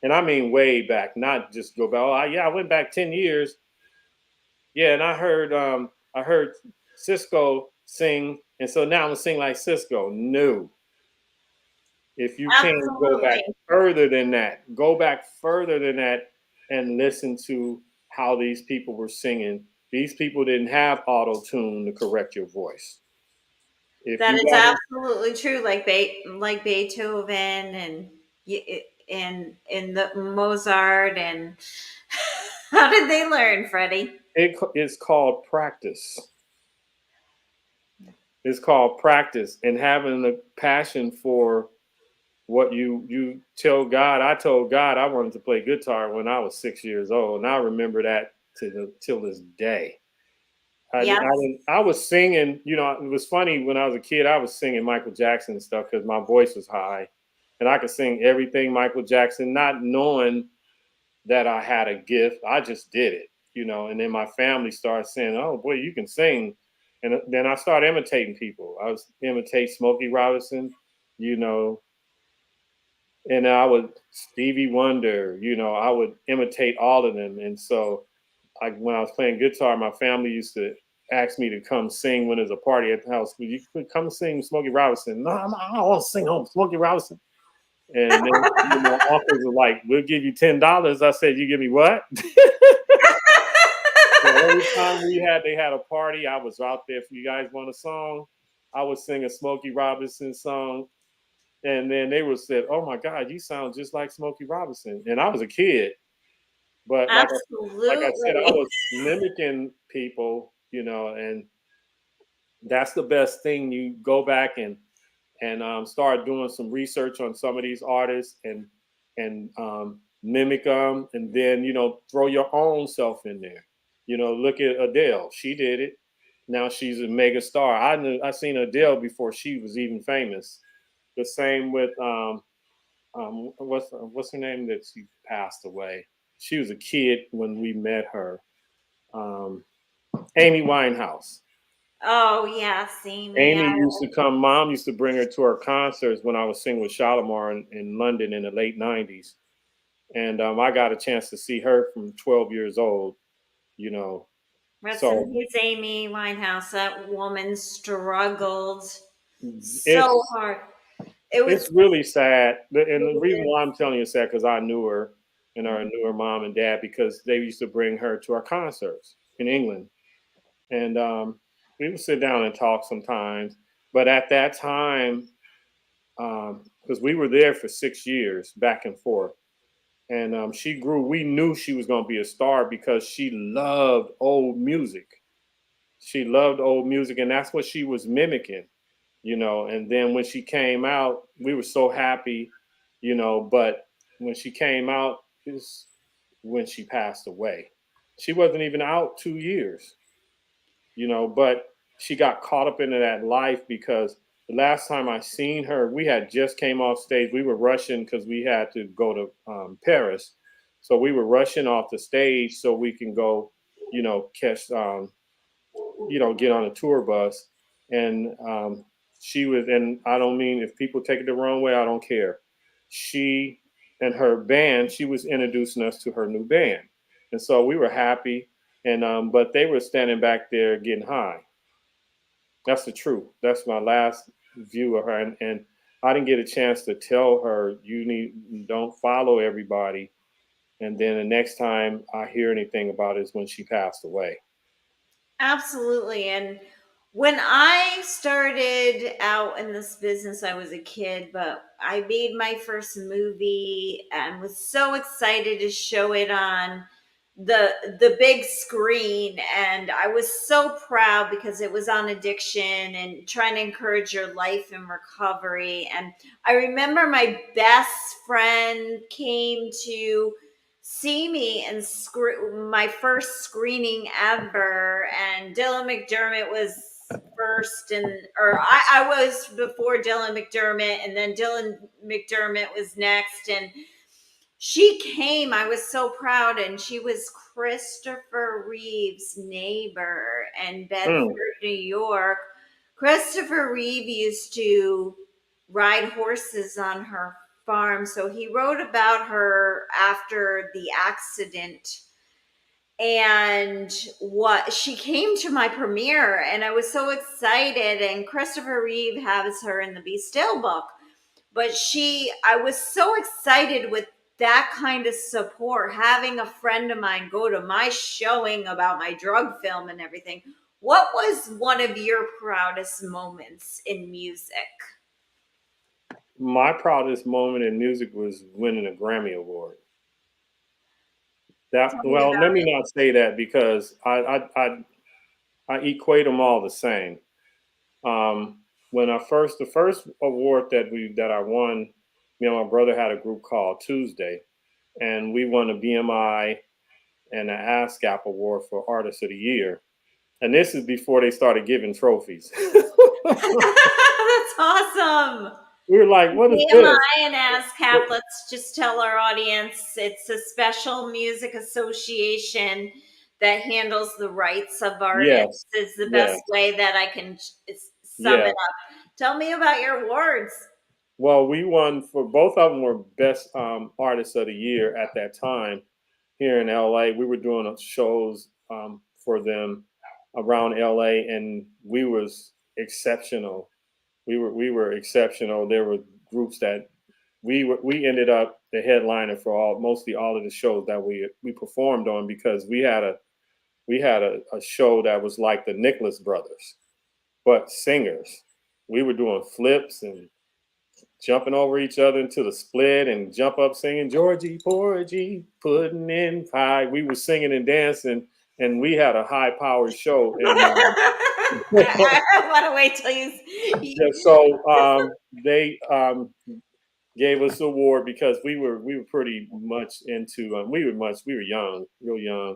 And I mean way back, not just go back. Oh, yeah, I went back 10 years. Yeah, and I heard Cisco sing, and so now I'm gonna sing like Cisco. No. If you can go back Absolutely. further than that, go back further than that and listen to how these people were singing. These people didn't have auto tune to correct your voice. If That you is got it, absolutely true. Like Beethoven and the Mozart and how did they learn, Freddie? it's called practice. It's called practice and having the passion for what you tell God. I told God I wanted to play guitar when I was 6 years old, and I remember that till this day. Yes, I was singing. It was funny when I was a kid. I was singing Michael Jackson stuff because my voice was high, and I could sing everything Michael Jackson, not knowing that I had a gift. I just did it. And then my family started saying, "Oh boy, you can sing," and then I started imitating people. I was imitate Smokey Robinson, you know, and I would Stevie Wonder. I would imitate all of them, and so like when I was playing guitar, my family used to ask me to come sing when there's a party at the house. Would you come sing Smokey Robinson? No, I don't want to sing on Smokey Robinson. And then my uncles were like, "We'll give you $10." I said, "You give me what?" So every time they had a party, I was out there. If you guys want a song, I would sing a Smokey Robinson song, and then they would say, "Oh my God, you sound just like Smokey Robinson." And I was a kid, but like I said, I absolutely. was mimicking people, and that's the best thing. You go back and start doing some research on some of these artists and mimic them, and then throw your own self in there. Look at Adele. She did it. Now she's a mega star. I seen Adele before she was even famous. The same with what's her name that she passed away. She was a kid when we met her. Um, Amy Winehouse. Oh yeah, see me. Amy used to come. Mom used to bring her to her concerts when I was singing with Shalimar in London in the late '90s, and I got a chance to see her from 12 years old. You know, Rest in so peace, Amy Winehouse. That woman struggled so it's hard. It it's was really sad, and the reason why I'm telling you it's sad because I knew her and I knew her mom and dad because they used to bring her to our concerts in England, and we would sit down and talk sometimes. But at that time, because we were there for 6 years back and forth. And she grew. We knew she was going to be a star because she loved old music. She loved old music, and that's what she was mimicking. And then when she came out, we were so happy. But when she came out, is when she passed away. She wasn't even out 2 years. But she got caught up into that life because the last time I seen her, we had just came off stage. We were rushing because we had to go to Paris, so we were rushing off the stage so we can go, catch, get on a tour bus. And she was, and I don't mean if people take it the wrong way, I don't care. She and her band. She was introducing us to her new band, and so we were happy. And but they were standing back there getting high. That's the truth. That's my last view of her, and I didn't get a chance to tell her you don't follow everybody. And then the next time I hear anything about it is when she passed away. Absolutely. And when I started out in this business, I was a kid, but I made my first movie and was so excited to show it on the big screen, and I was so proud because it was on addiction and trying to encourage your life and recovery. And I remember my best friend came to see me and my first screening ever, and Dylan McDermott was first, and or I was before Dylan McDermott, and then Dylan McDermott was next. And she came, I was so proud, and she was Christopher Reeve's neighbor in Bedford, Mm. New York. Christopher Reeve used to ride horses on her farm, so he wrote about her after the accident. And what she came to my premiere, and I was so excited. And Christopher Reeve has her in the Be Still book, but I was so excited with that kind of support, having a friend of mine go to my showing about my drug film and everything. What was one of your proudest moments in music? My proudest moment in music was winning a Grammy Award. That Tell me well, about let me it. not say that because I equate them all the same. Um, when the first award that I won, me and my brother had a group called Tuesday, and we won a BMI and an ASCAP award for Artist of the Year. And this is before they started giving trophies. That's awesome. We were like, "What is this?" BMI and ASCAP, let's just tell our audience it's a special music association that handles the rights of artists, Yes, is the best yes, way that I can sum it yeah. up. Tell me about your awards. Well, we won for both of them were best artists of the year at that time here in LA. We were doing shows for them around LA, and we was exceptional. We were exceptional. There were groups that we ended up the headliner for mostly all of the shows that we performed on because we had a show that was like the Nicholas Brothers, but singers. We were doing flips and jumping over each other into the split and jump up singing Georgie Porgy pudding in pie. We were singing and dancing, and we had a high powered show. And I want to wait till yeah, you. so they gave us the award because we were pretty much into we were young, real young,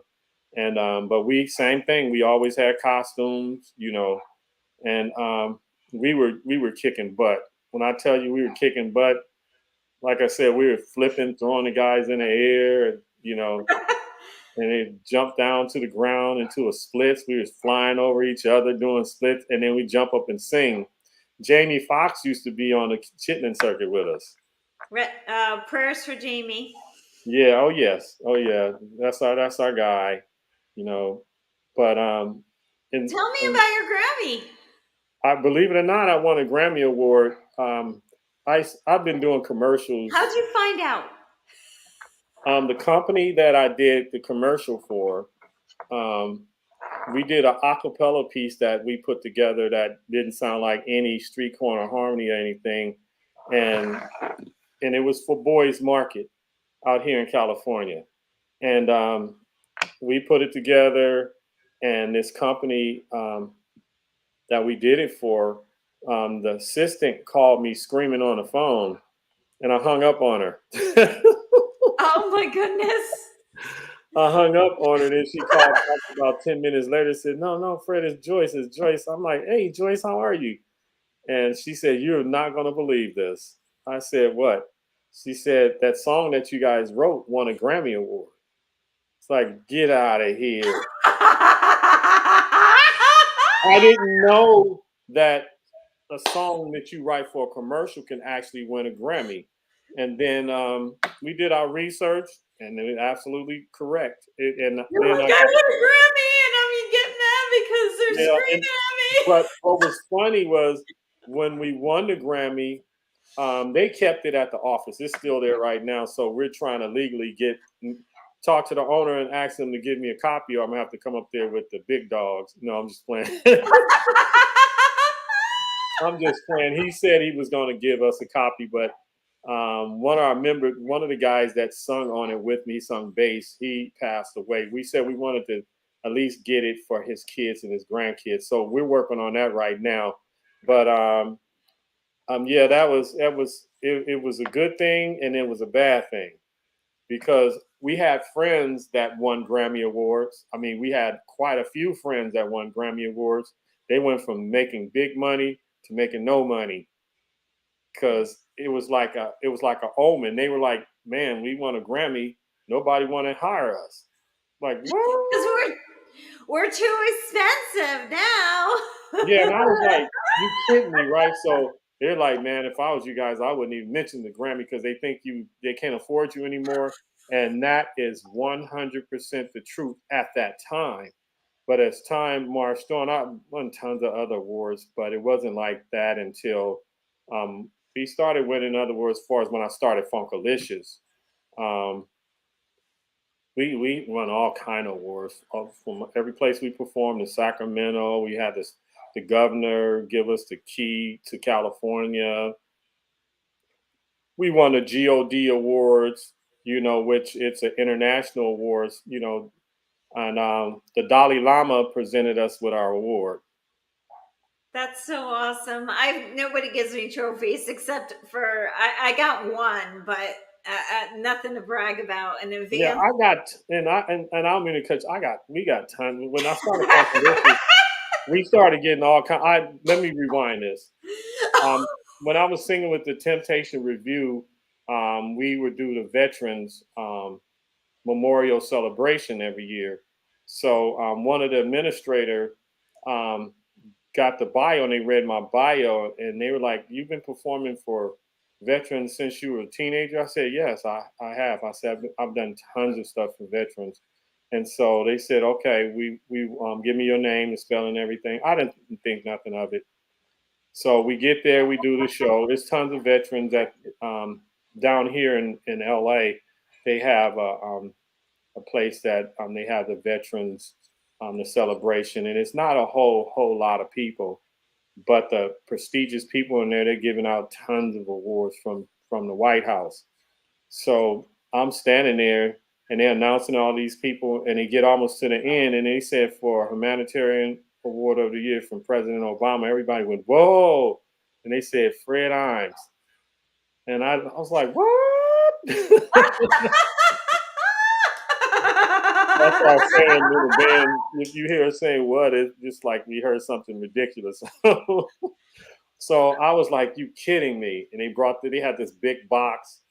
and but we same thing. We always had costumes, and we were kicking butt. When I tell you we were kicking butt, like I said, we were flipping, throwing the guys in the air, and they jumped down to the ground into a splits. We was flying over each other doing splits, and then we jump up and sing. Jamie Foxx used to be on the Chitlin circuit with us. Prayers for Jamie. Yeah, oh yes, oh yeah, that's our guy, you know. But and, Tell me and about your Grammy. I believe it or not, I won a Grammy award. I've been doing commercials. How'd you find out? The company that I did the commercial for, um, we did an acapella piece that we put together that didn't sound like any street corner harmony or anything, and it was for Boys Market out here in California, and we put it together, and this company that we did it for, the assistant called me screaming on the phone, and I hung up on her. Oh my goodness. I hung up on her, and then she called back about 10 minutes later and said, No, no, Fred, it's Joyce. It's Joyce. I'm like, Hey, Joyce, how are you? And she said, You're not going to believe this. I said, What? She said, That song that you guys wrote won a Grammy Award. It's like, Get out of here. I didn't know that a song that you write for a commercial can actually win a Grammy. And then we did our research, and it was absolutely correct. And You're then like, I I got, want a Grammy, and I'm getting mad because they're yeah, and, screaming at me. but what was funny was when we won the Grammy, they kept it at the office. It's still there right now. So we're trying to legally talk to the owner and ask them to give me a copy, or I'm gonna have to come up there with the big dogs. No, I'm just playing. I'm just playing. He said he was going to give us a copy, but one of the guys that sung on it with me, sung bass, he passed away. We said we wanted to at least get it for his kids and his grandkids, so we're working on that right now. But yeah, it was a good thing and it was a bad thing because we had friends that won Grammy Awards. I mean, we had quite a few friends that won Grammy Awards. They went from making big money to making no money because it was like a omen. They were like, "Man, we won a Grammy. Nobody want to hire us." Like, what? Because we're too expensive now. Yeah, and I was like, "You kidding me, right?" So they're like, "Man, if I was you guys, I wouldn't even mention the Grammy because they think they can't afford you anymore." And that is 100% the truth at that time. But as time marched on, I won tons of other awards, but it wasn't like that until we started winning other awards. As far as when I started Funkalicious, um, we won all kind of awards from every place we performed. In Sacramento, we had the governor give us the key to California. We won the God awards, which it's an international awards, and the Dalai Lama presented us with our award. That's so awesome. Nobody gives me trophies except for I got one, but nothing to brag about. An Yeah, advance. I got, and I don't mean to cut. We got tons. When I started talking this, we started getting all kind. Let me rewind this. When I was singing with the Temptation Review, we would do the veterans memorial celebration every year. So one of the administrator um, got the bio and they read my bio and they were like, "You've been performing for veterans since you were a teenager?" I said, "Yes, I have." I said, "I've done tons of stuff for veterans." And so they said, "Okay, we give me your name, the spelling, everything." I didn't think nothing of it. So we get there, we do the show. There's tons of veterans that down here in LA, they have a place that they have the veterans the celebration, and it's not a whole lot of people, but the prestigious people in there, they're giving out tons of awards from the White House. So I'm standing there and they're announcing all these people and they get almost to the end and they said for humanitarian award of the year from President Obama, everybody went, "Whoa." And they said Fred Imes. And I was like, "What?" That's what I'm saying, little band. If you hear us saying what, it's just like we heard something ridiculous. So I was like, "You kidding me?" And they had this big box,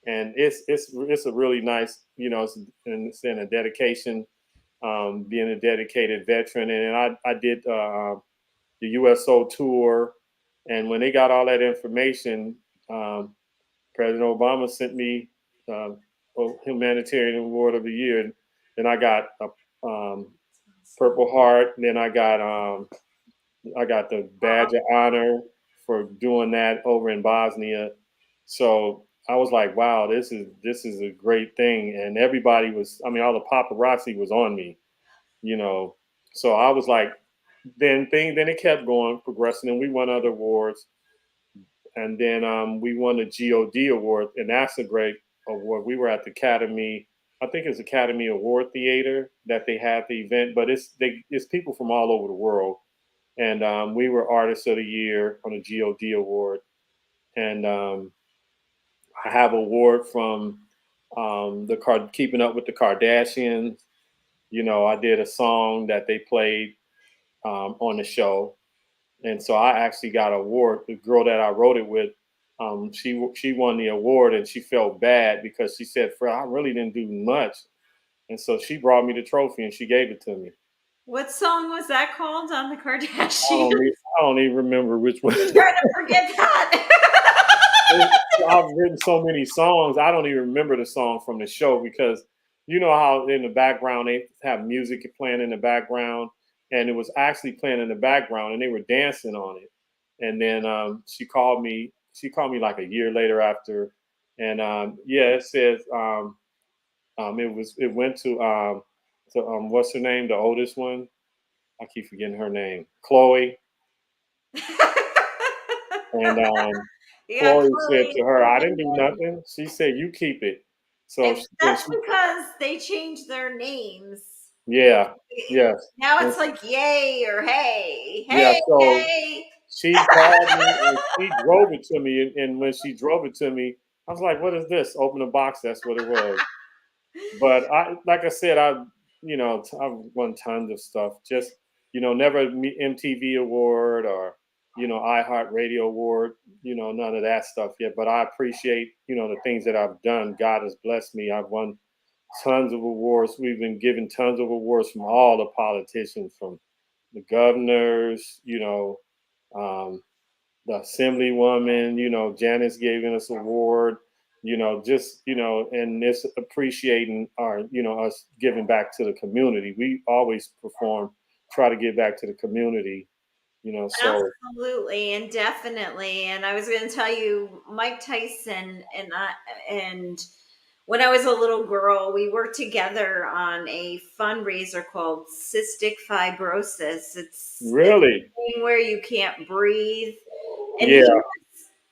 and it's a really nice, it's in a dedication, being a dedicated veteran, and I did the USO tour, and when they got all that information, President Obama sent me a humanitarian award of the year, and then I got a Purple Heart, and then I got the badge of honor for doing that over in Bosnia. So I was like, wow, this is a great thing. And everybody was, I mean, all the paparazzi was on me, you know. So I was like, then it kept going, progressing, and we won other awards. And then we won the God award, and that's a great award. We were at the Academy, I think it's Academy Award Theater that they had the event, but it's people from all over the world. And we were Artists of the Year on a God award. And I have an award from Keeping Up with the Kardashians. You know, I did a song that they played on the show, and so I actually got an award. The girl that I wrote it with, she won the award, and she felt bad because she said, "Fred, I really didn't do much," and so she brought me the trophy and she gave it to me. What song was that called on the I Kardashians? don't even remember which one. I'm trying to forget that. I've written so many songs. I don't even remember the song from the show because you know how in the background they have music playing in the background, and it was actually playing in the background, and they were dancing on it. And then she called me. She called me like a year later after, and yeah, it says it went to what's her name, the oldest one. I keep forgetting her name, Chloe. And Yeah, Chloe said Chloe. to her, "I didn't do nothing." She said, "You keep it." So And then that's she, because they changed their names. yeah, yes, Now and, it's like yay or hey, yeah. hey, So hey. she called me and she drove it to me. And when she drove it to me, I was like, "What is this?" Open the box. That's what it was. But like I said, I've won tons of stuff. Just never MTV award or iHeart Radio award. None of that stuff yet. But I appreciate the things that I've done. God has blessed me. I've won tons of awards. We've been given tons of awards from all the politicians, from the governors, um, the assemblywoman, Janice giving us award, just, and this appreciating our, us giving back to the community. We always perform, try to give back to the community, so Absolutely and definitely. And I was going to tell you, Mike Tyson and when I was a little girl, we worked together on a fundraiser called Cystic Fibrosis. It's a really, thing where you can't breathe, and yeah,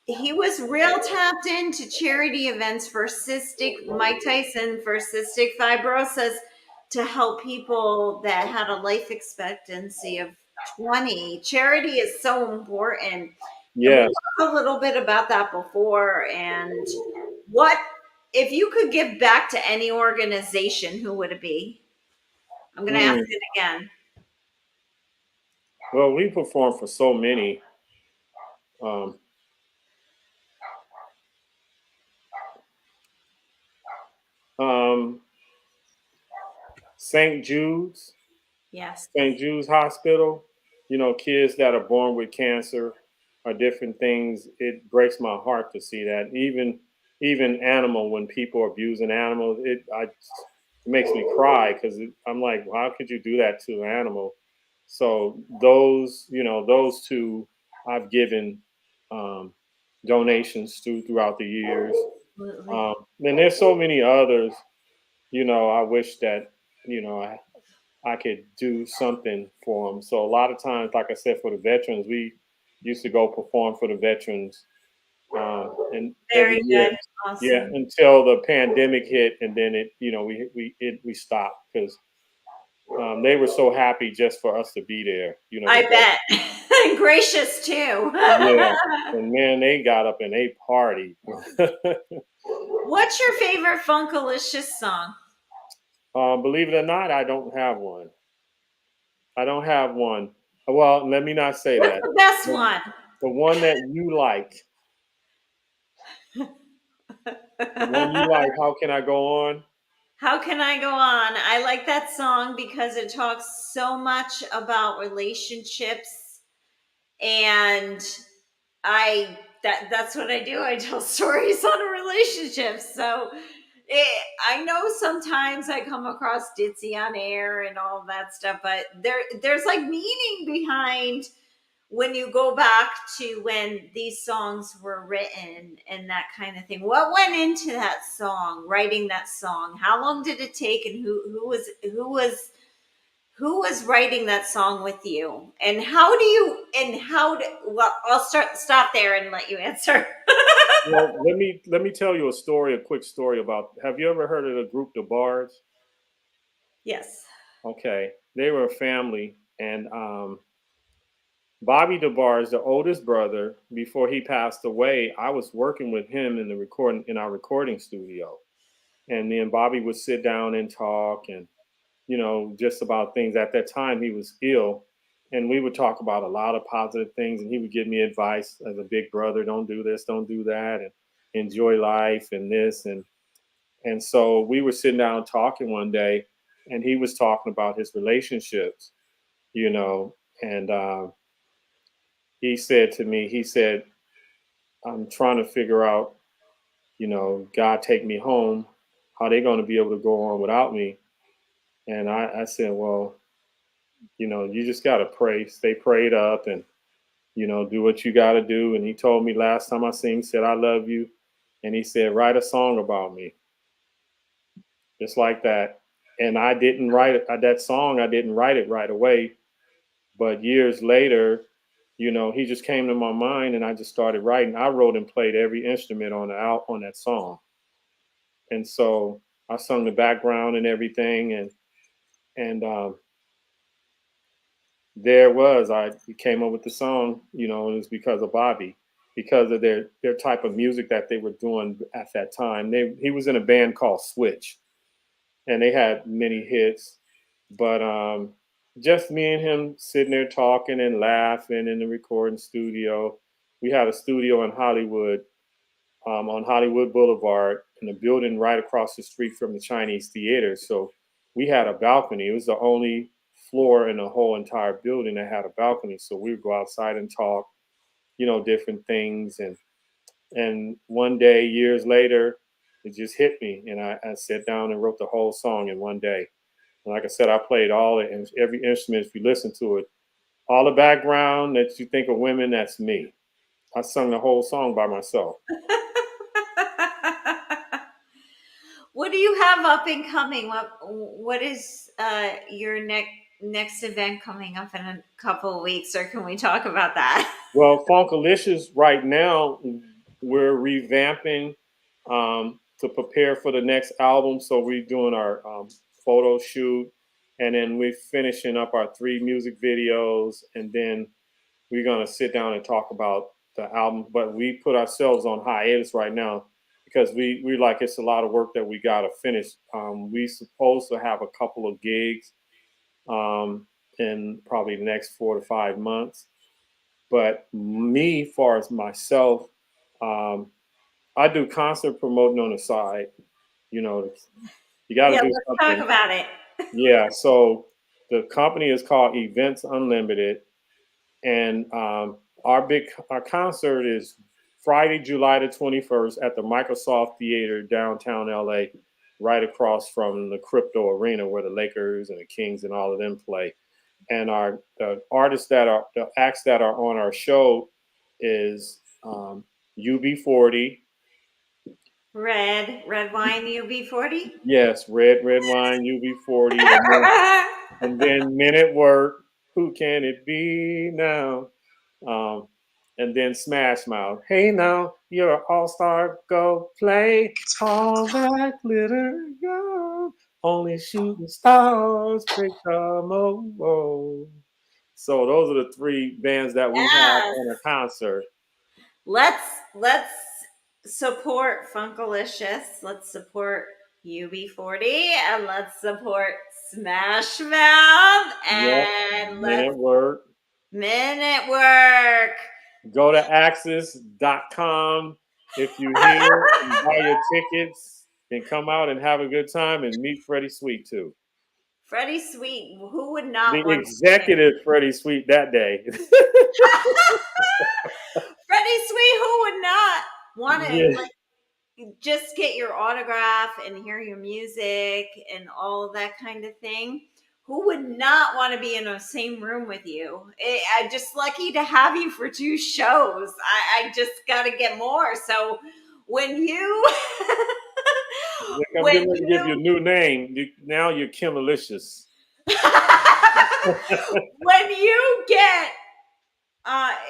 he was real tapped into charity events for Mike Tyson for cystic fibrosis to help people that had a life expectancy of 20. Charity is so important. And we yes. talked a little bit about that before. And what if you could give back to any organization, who would it be? I'm going to ask Mm. it again. Well, we perform for so many. Um, um, St. Jude's. Yes. St. Jude's Hospital, kids that are born with cancer or different things. It breaks my heart to see that. Even animal, when people are abusing animals, it makes me cry because I'm like, how could you do that to an animal? So those two I've given um, donations to throughout the years. Absolutely. And there's so many others. I wish that I could do something for them. So a lot of times, like I said, for the veterans, we used to go perform for the veterans, and every Very year, good. yeah, Awesome. until the pandemic hit, and then we stopped because they were so happy just for us to be there. I bet. And gracious too. Yeah, and man, they got up and they party. What's your favorite Funkalicious song? Believe it or not, I don't have one. I don't have one. Well, let me not say What's that. the best The, one? the one that you like. The one you like, how can I go on? How can I go on? I like that song because it talks so much about relationships, and that's what I do. I tell stories on relationships. So I know sometimes I come across ditzy on air and all that stuff, but there's like meaning behind when you go back to when these songs were written and that kind of thing. What went into that song, writing that song? How long did it take, and who was writing that song with you? And well, I'll stop there and let you answer. Well, let me tell you a quick story about. Have you ever heard of the group The Bards? Yes. Okay, they were a family, and Bobby DeBarge, the oldest brother, before he passed away, I was working with him in our recording studio, and then Bobby would sit down and talk, and just about things. At that time, he was ill, and we would talk about a lot of positive things, and he would give me advice as a big brother: don't do this, don't do that, and enjoy life, and this, and so we were sitting down talking one day, and he was talking about his relationships, and he said to me, he said, I'm trying to figure out, God take me home, how they going to be able to go on without me. And I said, well, you just got to pray, stay prayed up, and do what you got to do. And he told me last time I sing, said, I love you. And he said, write a song about me. Just like that. And I didn't write it, that song, I didn't write it right away. But years later, he just came to my mind and I just started writing. I wrote and played every instrument on that song. And so I sung the background and everything. And there it was. I came up with the song, and it was because of Bobby, because of their type of music that they were doing at that time. He was in a band called Switch, and they had many hits, but just me and him sitting there talking and laughing in the recording studio. We had a studio in Hollywood, on Hollywood Boulevard, in a building right across the street from the Chinese Theater. So we had a balcony. It was the only floor in the whole entire building that had a balcony. So we would go outside and talk, different things. And one day, years later, it just hit me, and I sat down and wrote the whole song in one day. And like I said, I played all it, and every instrument. If you listen to it, all the background that you think of women, that's me. I sung the whole song by myself. What do you have up and coming? What is your next event coming up in a couple of weeks, or can we talk about that? Well, Funkalicious right now, we're revamping to prepare for the next album. So we're doing our photo shoot, and then we're finishing up our 3 music videos, and then we're gonna sit down and talk about the album. But we put ourselves on hiatus right now because we like, it's a lot of work that we gotta finish. We supposed to have a couple of gigs in probably the next 4 to 5 months. But me, far as myself, I do concert promoting on the side. You got to Yeah, do let's something. talk about it. Yeah. So the company is called Events Unlimited, and our concert is Friday, July the 21st at the Microsoft Theater, downtown LA, right across from the Crypto Arena where the Lakers and the Kings and all of them play. And the acts that are on our show is UB40. Red wine UB40. Yes, red wine UB40, and then Men at Work. Who can it be now? And then Smash Mouth. Hey now, you're an all-star. Go play all that glitter. Go. Only shooting stars break the mold. So those are the 3 bands that we have Yes. on a concert. Let's support Funkalicious. Let's support UB40, and let's support Smash Mouth, and Men let's at Work. Men at Work. Go to axis.com if you hear, and buy your tickets and come out and have a good time and meet Freddie Sweet too. Freddie Sweet, who would not The want executive Freddie Sweet that day. Freddie Sweet, who would not want to just get your autograph and hear your music and all of that kind of thing? Who would not want to be in the same room with you? I'm just lucky to have you for 2 shows. I just got to get more. So when you I'm going to give you a new name. Now you're Kim Alicious. when you get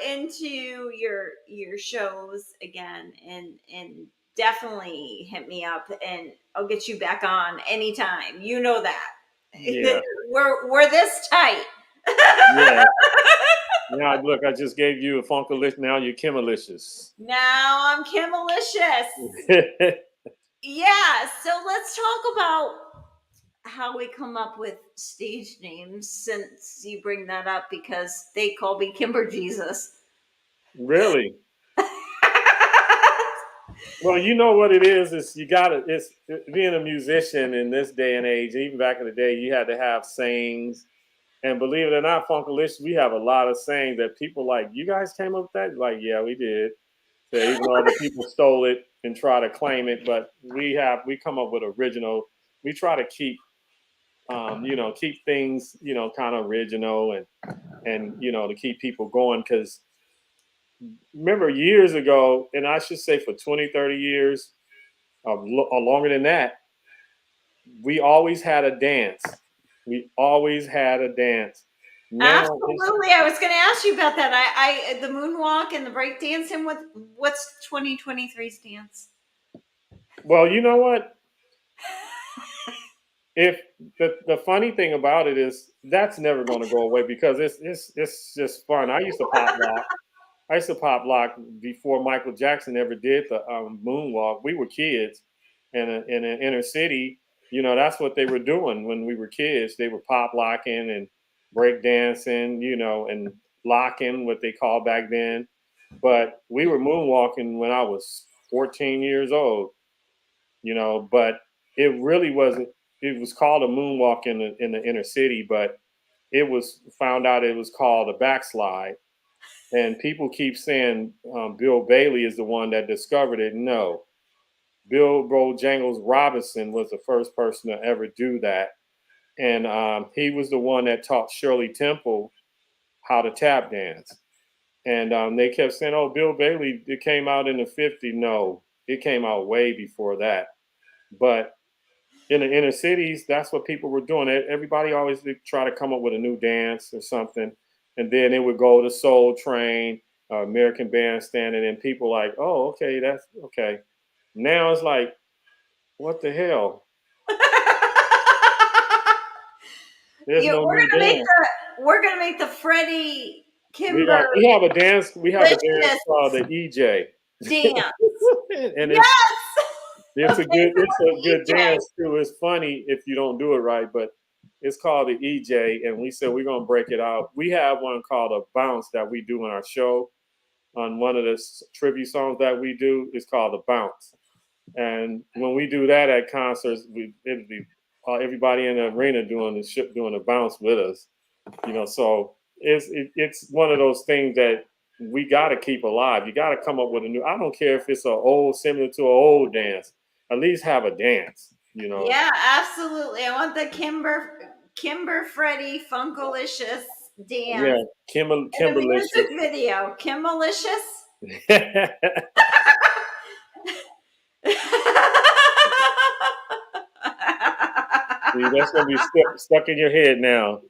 into your shows again, and definitely hit me up, and I'll get you back on anytime. You know that. Yeah. We're this tight. Yeah. Now look, I just gave you a Funkalicious. Now you're Kim Alicious. Now I'm Kim Alicious. Yeah, so let's talk about how we come up with stage names, since you bring that up, because they call me Kimber Jesus. Really? Well, you know what it is it's being a musician in this day and age. Even back in the day, you had to have sayings, and believe it or not, Funkalicious, we have a lot of sayings that people like. You guys came up with that? Like, yeah, we did. So even though other people stole it and try to claim it, but we come up with original. We try to keep keep things kind of original and to keep people going because remember years ago, and I should say for 20, 30 years or longer than that, we always had a dance. We always had a dance. Now Absolutely. I was going to ask you about that. I the moonwalk and the break dancing. What's 2023's dance? well, you know what? If the funny thing about it is that's never going to go away because it's just fun. I used to pop lock. I used to pop lock before Michael Jackson ever did the moonwalk. We were kids, and in an inner city, that's what they were doing when we were kids. They were pop locking and break dancing, and locking, what they called back then. But we were moonwalking when I was 14 years old, But it really wasn't. It was called a moonwalk in the inner city, but it was found out it was called a backslide. And people keep saying Bill Bailey is the one that discovered it. No, Bill Bojangles Robinson was the first person to ever do that. And he was the one that taught Shirley Temple how to tap dance. And they kept saying, oh, Bill Bailey, it came out in the 50s. No, it came out way before that. But in the inner cities, that's what people were doing. Everybody always try to come up with a new dance or something. And then it would go to Soul Train, American Bandstand, and then people like, oh, okay, that's okay. Now it's like, what the hell? There's Yeah, no we're new dance. we're gonna make the Freddie Kimber We have a dance. We have a dance called the EJ. dance. And Yes. it's a good EJ. dance too. It's funny if you don't do it right, but it's called the EJ, and we said we're gonna break it out. We have one called a bounce that we do in our show. On one of the tribute songs that we do, it's called the bounce. And when we do that at concerts, it'd be everybody in the arena doing the bounce with us. So it's one of those things that we got to keep alive. You got to come up with a new. I don't care if it's similar to an old dance. At least have a dance. Yeah, absolutely. I want the Kimber Freddie Funkalicious dance. Yeah, Kimberlicious. Music video, Kimberlicious. See, that's gonna be stuck in your head now.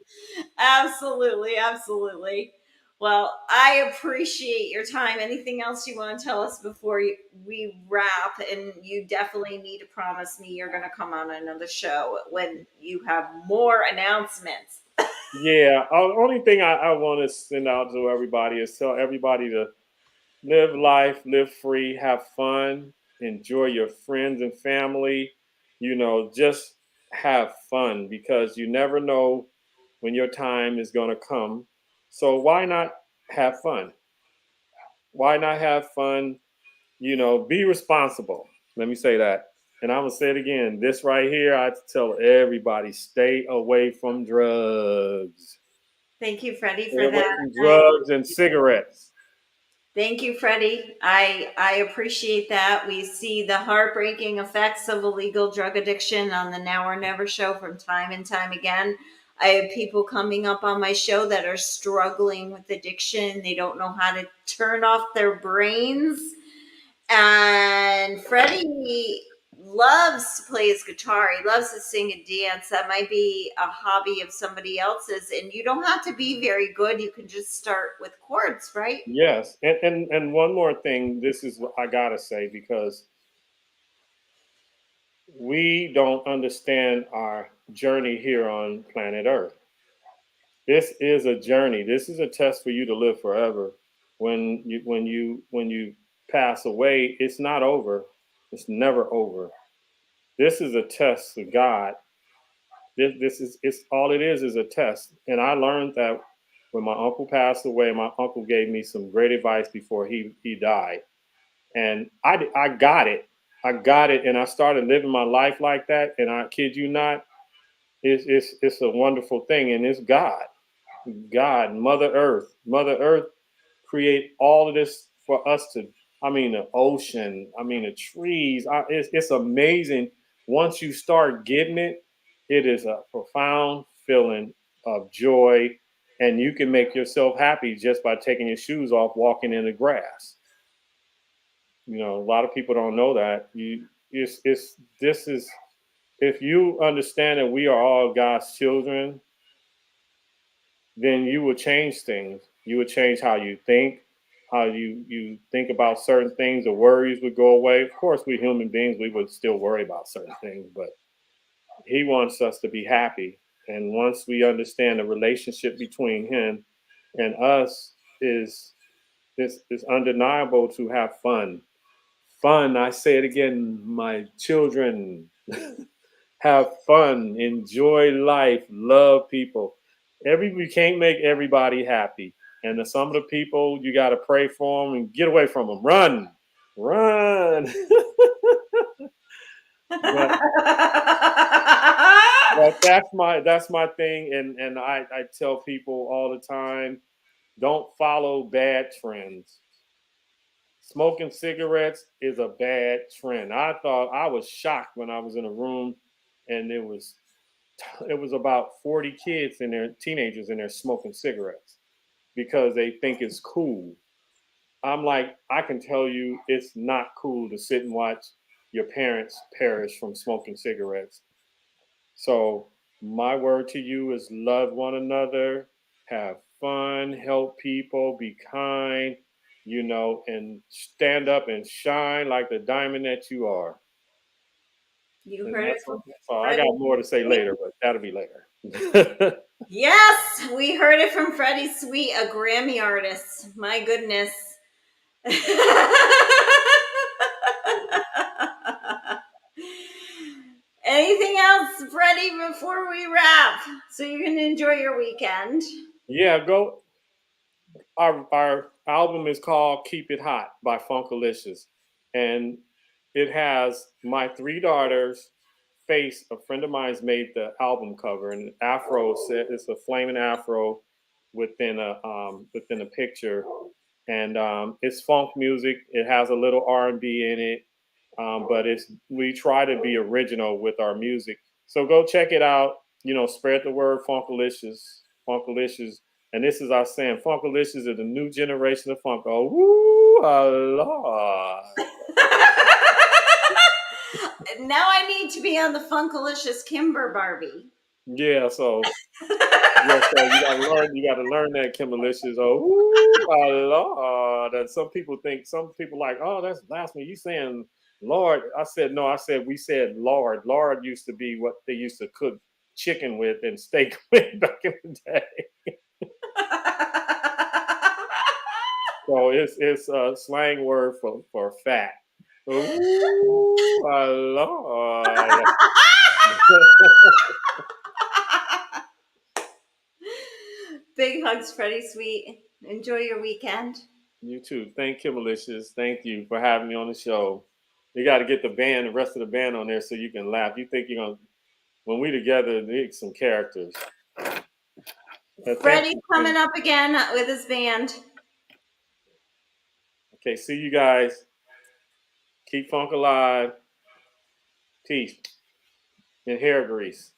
Absolutely, absolutely. Well, I appreciate your time. Anything else you want to tell us before we wrap? And you definitely need to promise me you're going to come on another show when you have more announcements. Yeah, the only thing I want to send out to everybody is tell everybody to live life, live free, have fun, enjoy your friends and family. Just have fun because you never know when your time is going to come. So why not have fun? Why not have fun? Be responsible. Let me say that. And I'm going to say it again. This right here, I tell everybody, stay away from drugs. Thank you, Freddie, for stay away that. From drugs and cigarettes. Thank you, Freddie. I appreciate that. We see the heartbreaking effects of illegal drug addiction on the Now or Never show from time and time again. I have people coming up on my show that are struggling with addiction. They don't know how to turn off their brains. And Freddie loves to play his guitar. He loves to sing and dance. That might be a hobby of somebody else's. And you don't have to be very good. You can just start with chords, right? Yes. And one more thing, this is what I gotta say, because we don't understand our journey here on planet Earth. This is a journey. This is a test for you to live forever. When you pass away, it's not over. It's never over. This is a test of God. This is it's all it is a test. And I learned that when my uncle passed away. My uncle gave me some great advice before he died, and I got it. I got it, and I started living my life like that. And I kid you not, it's a wonderful thing, and it's God, Mother Earth create all of this for us to I mean, the ocean. I mean, the trees. It's amazing. Once you start getting it, it is a profound feeling of joy, and you can make yourself happy just by taking your shoes off, walking in the grass. You know, a lot of people don't know that. It's this is if you understand that we are all God's children, then you will change things. You would change how you think, how you think about certain things. The worries would go away. Of course, we human beings, we would still worry about certain things, but He wants us to be happy. And once we understand the relationship between Him and us is undeniable to have fun. Fun. I say it again, my children. Have fun, enjoy life, love people. We can't make everybody happy, and some of the people you got to pray for them and get away from them. Run, run. but but that's my thing, and I tell people all the time, don't follow bad trends. Smoking cigarettes is a bad trend. I was shocked when I was in a room and it was about 40 kids in there, teenagers in there smoking cigarettes because they think it's cool. I'm like, I can tell you it's not cool to sit and watch your parents perish from smoking cigarettes. So my word to you is love one another, have fun, help people, be kind, and stand up and shine like the diamond that you are. You And heard it that's from all. I Freddie. got more to say later, but that'll be later. Yes, we heard it from Freddie Sweet, a Grammy artist. My goodness. Anything else, Freddie, before we wrap? So you can enjoy your weekend. Yeah, go. Our album is called "Keep It Hot" by Funkalicious, and it has my three daughters' face. A friend of mine's made the album cover, and afro set. It's a flaming afro within a picture, and it's funk music. It has a little R&B in it, but we try to be original with our music. So go check it out. Spread the word, Funkalicious, Funkalicious. And this is our saying, Funkalicious is the new generation of funk. Oh, woo, Allah. Now I need to be on the Funkalicious Kimber Barbie. Yeah, so you gotta learn that Kimberlicious. Oh, woo, Allah. That some people like, oh, that's blasphemy. You saying Lord? I said no. I said we said Lord. Lord used to be what they used to cook chicken with and steak with back in the day. So it's a slang word for fat. Ooh, Allah. Big hugs, Freddie Sweet. Enjoy your weekend. You too. Thank you, Malicious. Thank you for having me on the show. You got to get the rest of the band on there so you can laugh. You think you're gonna when we together need some characters. Freddie's coming up again with his band. Okay, see you guys. Keep funk alive. Peace and hair grease.